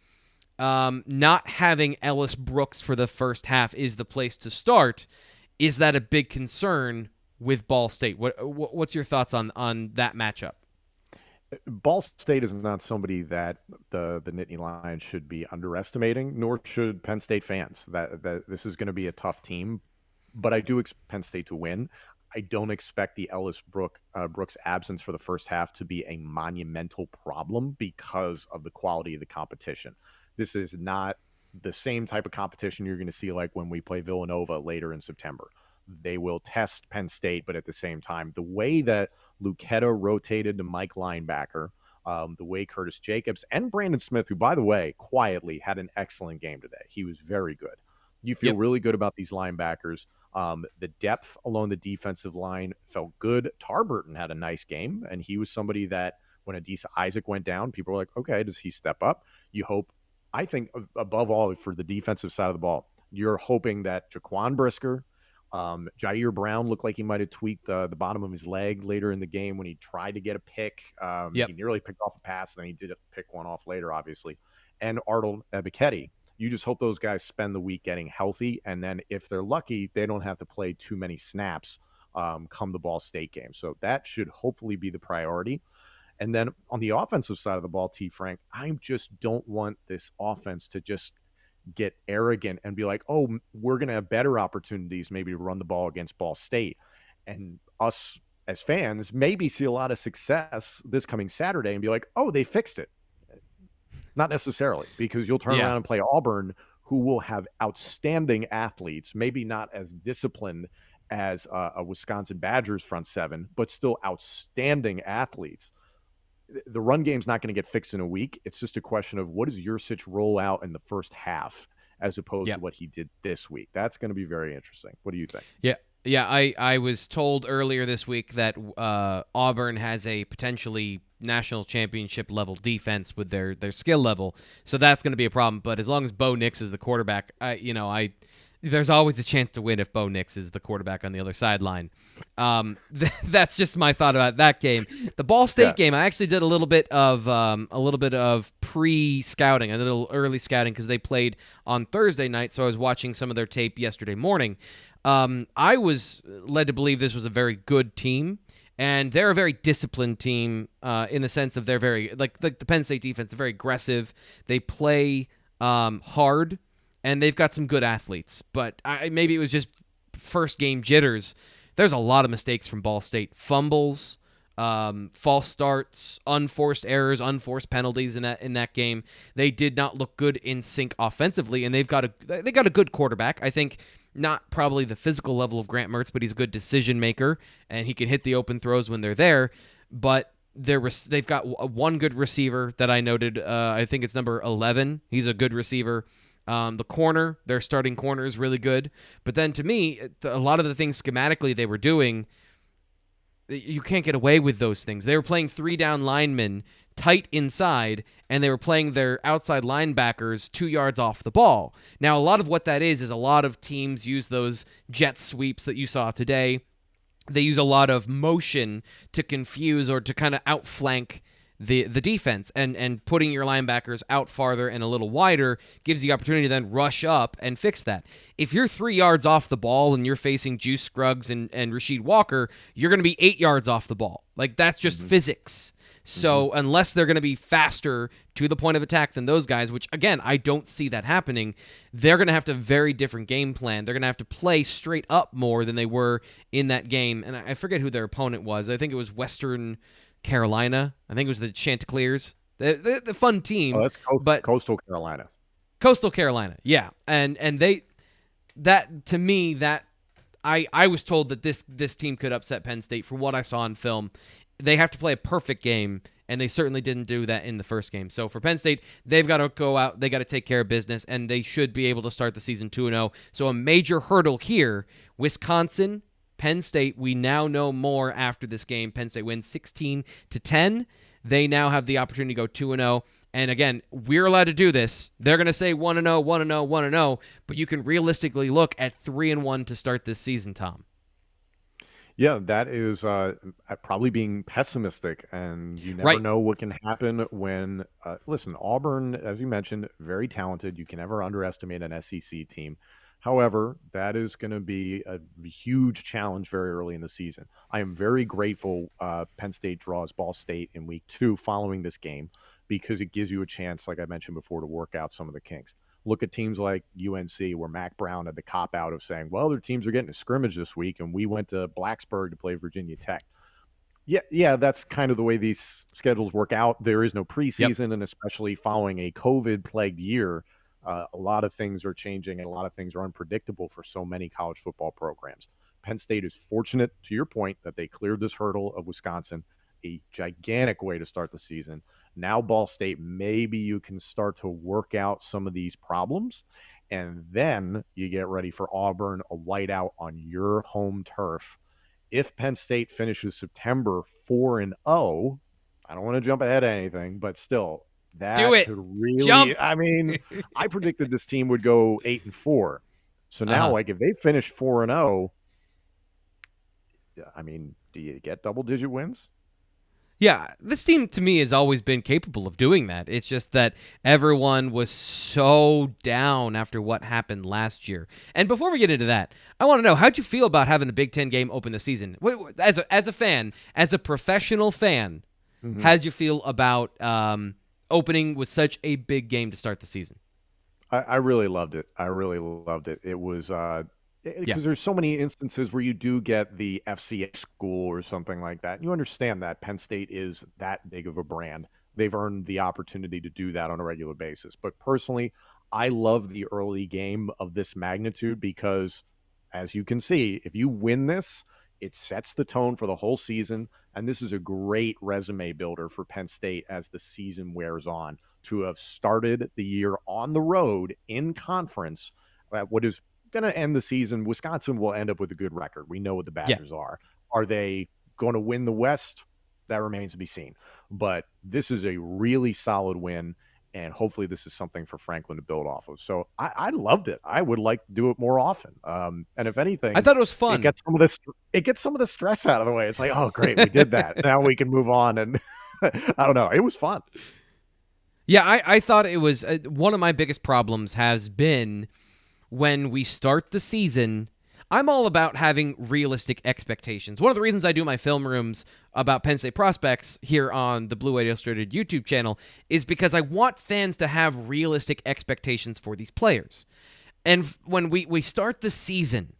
not having Ellis Brooks for the first half is the place to start. Is that a big concern with Ball State? What's your thoughts on that matchup? Ball State is not somebody that the Nittany Lions should be underestimating, nor should Penn State fans. That this is going to be a tough team, but I do expect Penn State to win. I don't expect the Ellis Brooks absence for the first half to be a monumental problem because of the quality of the competition. This is not the same type of competition you're going to see like when we play Villanova later in September. They will test Penn State, but at the same time, the way that Luquetta rotated to Mike linebacker, the way Curtis Jacobs and Brandon Smith, who, by the way, quietly had an excellent game today. He was very good. You feel really good about these linebackers. The depth along the defensive line felt good. Tarburton had a nice game, and he was somebody that when Adisa Isaac went down, people were like, okay, does he step up? You hope, I think, above all, for the defensive side of the ball, you're hoping that Jaquan Brisker, Jair Brown looked like he might have tweaked the bottom of his leg later in the game when he tried to get a pick. He nearly picked off a pass, then he did pick one off later, obviously. And Arnold Ebiketie. You just hope those guys spend the week getting healthy, and then if they're lucky, they don't have to play too many snaps come the Ball State game. So that should hopefully be the priority. And then on the offensive side of the ball, T. Frank, I just don't want this offense to just get arrogant and be like, oh, we're going to have better opportunities maybe to run the ball against Ball State. And us as fans maybe see a lot of success this coming Saturday and be like, oh, they fixed it. Not necessarily, because you'll turn around and play Auburn, who will have outstanding athletes, maybe not as disciplined as a Wisconsin Badgers front seven, but still outstanding athletes. The run game's not going to get fixed in a week. It's just a question of what does Yurcich roll out in the first half as opposed to what he did this week. That's going to be very interesting. What do you think? Yeah. I was told earlier this week that Auburn has a potentially national championship level defense with their skill level, so that's going to be a problem. But as long as Bo Nix is the quarterback, there's always a chance to win if Bo Nix is the quarterback on the other sideline. That's just my thought about that game. The Ball State game, I actually did a little bit of pre-scouting. I did a little early scouting because they played on Thursday night, so I was watching some of their tape yesterday morning. I was led to believe this was a very good team, and they're a very disciplined team in the sense of they're very like the Penn State defense. They're very aggressive. They play hard. And they've got some good athletes, but maybe it was just first game jitters. There's a lot of mistakes from Ball State. Fumbles, false starts, unforced errors, unforced penalties in that game. They did not look good in sync offensively, and they got a good quarterback. I think not probably the physical level of Grant Mertz, but he's a good decision maker, and he can hit the open throws when they're there. But they've got one good receiver that I noted. I think it's number 11. He's a good receiver. The corner, their starting corner is really good. But then to me, a lot of the things schematically they were doing, you can't get away with those things. They were playing 3-down linemen tight inside, and they were playing their outside linebackers 2 yards off the ball. Now, a lot of what that is a lot of teams use those jet sweeps that you saw today. They use a lot of motion to confuse or to kind of outflank the defense, and putting your linebackers out farther and a little wider gives the opportunity to then rush up and fix that. If you're 3 yards off the ball and you're facing Juice Scruggs and Rasheed Walker, you're going to be 8 yards off the ball. Like, that's just physics. So unless they're going to be faster to the point of attack than those guys, which, again, I don't see that happening, they're going to have to very different game plan. They're going to have to play straight up more than they were in that game. And I forget who their opponent was. I think it was Western Carolina. I think it was the Chanticleers. The fun team. Oh, that's Coastal Carolina. Coastal Carolina, yeah. And they, that to me, that I was told that this team could upset Penn State from what I saw in film. They have to play a perfect game, and they certainly didn't do that in the first game. So for Penn State, they've got to go out, they got to take care of business, and they should be able to start the season 2-0. So a major hurdle here, Wisconsin, Penn State, we now know more after this game. Penn State wins 16-10. They now have the opportunity to go 2-0. And again, we're allowed to do this. They're going to say 1-0, 1-0, 1-0, but you can realistically look at 3-1 to start this season, Tom. Yeah, that is probably being pessimistic, and you never Right. know what can happen when. Listen, Auburn, as you mentioned, very talented. You can never underestimate an SEC team. However, that is going to be a huge challenge very early in the season. I am very grateful Penn State draws Ball State in week 2 following this game because it gives you a chance, like I mentioned before, to work out some of the kinks. Look at teams like UNC, where Mac Brown had the cop out of saying, well, their teams are getting a scrimmage this week, and we went to Blacksburg to play Virginia Tech. Yeah, that's kind of the way these schedules work out. There is no preseason, and especially following a COVID-plagued year, a lot of things are changing, and a lot of things are unpredictable for so many college football programs. Penn State is fortunate, to your point, that they cleared this hurdle of Wisconsin, a gigantic way to start the season. Now Ball State, maybe you can start to work out some of these problems, and then you get ready for Auburn, a whiteout on your home turf. If Penn State finishes September 4-0, I don't want to jump ahead of anything, but still, that Do it. could really Jump. I mean, I predicted this team would go 8-4. So now, like, if they finish 4-0, I mean, do you get double-digit wins? Yeah, this team to me has always been capable of doing that. It's just that everyone was so down after what happened last year. And before we get into that, I want to know, how'd you feel about having a Big Ten game open the season? As a fan, as a professional fan, how'd you feel about opening with such a big game to start the season? I really loved it. It was because there's so many instances where you do get the FCA school or something like that. You understand that Penn State is that big of a brand. They've earned the opportunity to do that on a regular basis. But personally, I love the early game of this magnitude because, as you can see, if you win this, it sets the tone for the whole season. And this is a great resume builder for Penn State as the season wears on, to have started the year on the road in conference at what is going to end the season. Wisconsin will end up with a good record. We know what the Badgers are. Are they going to win the West? That remains to be seen. But this is a really solid win, and hopefully this is something for Franklin to build off of. So I loved it. I would like to do it more often. And if anything, I thought it was fun. It gets some of the stress out of the way. It's like, oh, great, we did that. Now we can move on. And I don't know. It was fun. Yeah, I thought it was one of my biggest problems has been when we start the season. I'm all about having realistic expectations. One of the reasons I do my film rooms about Penn State prospects here on the Blue White Illustrated YouTube channel is because I want fans to have realistic expectations for these players. And when we start the season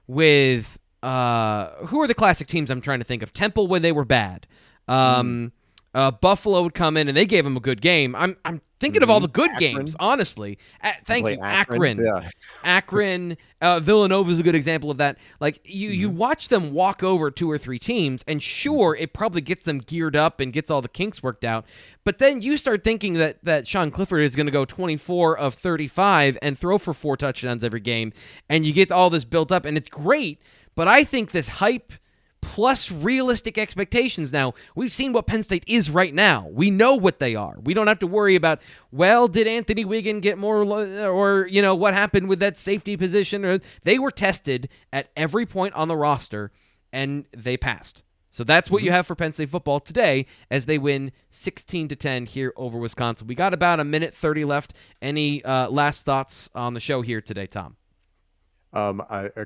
with who are the classic teams I'm trying to think of? Temple when they were bad. Buffalo would come in and they gave him a good game. I'm thinking of all the good games, honestly. Thank you, Akron. Yeah. Akron, Villanova is a good example of that. Like you watch them walk over 2 or 3 teams, and sure, it probably gets them geared up and gets all the kinks worked out. But then you start thinking that Sean Clifford is going to go 24 of 35 and throw for 4 touchdowns every game, and you get all this built up, and it's great. But I think this hype plus realistic expectations. Now, we've seen what Penn State is right now. We know what they are. We don't have to worry about, well, did Anthony Wiggin get more, or, what happened with that safety position? Or they were tested at every point on the roster, and they passed. So that's what you have for Penn State football today as they win 16-10 here over Wisconsin. We got about 1:30 left. Any last thoughts on the show here today, Tom?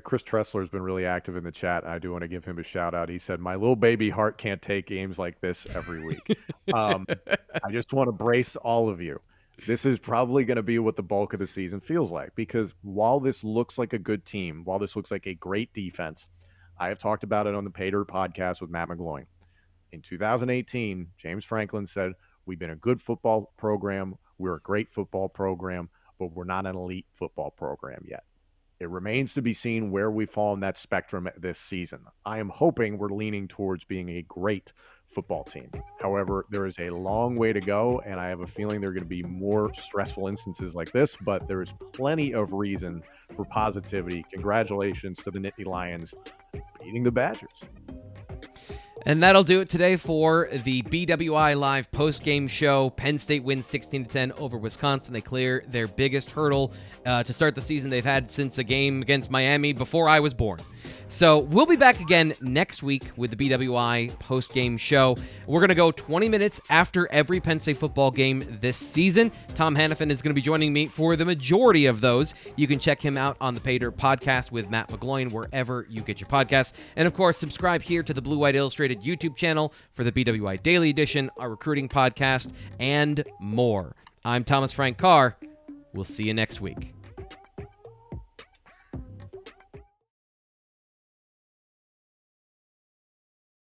Chris Tressler has been really active in the chat, and I do want to give him a shout out. He said, my little baby heart can't take games like this every week. I just want to brace all of you. This is probably going to be what the bulk of the season feels like, because while this looks like a good team, while this looks like a great defense, I have talked about it on the PayDirt podcast with Matt McGloin. In 2018, James Franklin said, we've been a good football program. We're a great football program, but we're not an elite football program yet. It remains to be seen where we fall in that spectrum this season. I am hoping we're leaning towards being a great football team. However, there is a long way to go, and I have a feeling there are going to be more stressful instances like this, but there is plenty of reason for positivity. Congratulations to the Nittany Lions beating the Badgers. And that'll do it today for the BWI Live Post-Game Show. Penn State wins 16-10 over Wisconsin. They clear their biggest hurdle to start the season they've had since a game against Miami before I was born. So we'll be back again next week with the BWI Post-Game Show. We're going to go 20 minutes after every Penn State football game this season. Tom Hannifan is going to be joining me for the majority of those. You can check him out on the PayDirt Podcast with Matt McGloin wherever you get your podcasts. And of course, subscribe here to the Blue White Illustrated YouTube channel for the BWI Daily Edition, our recruiting podcast, and more. I'm Thomas Frank Carr. We'll see you next week.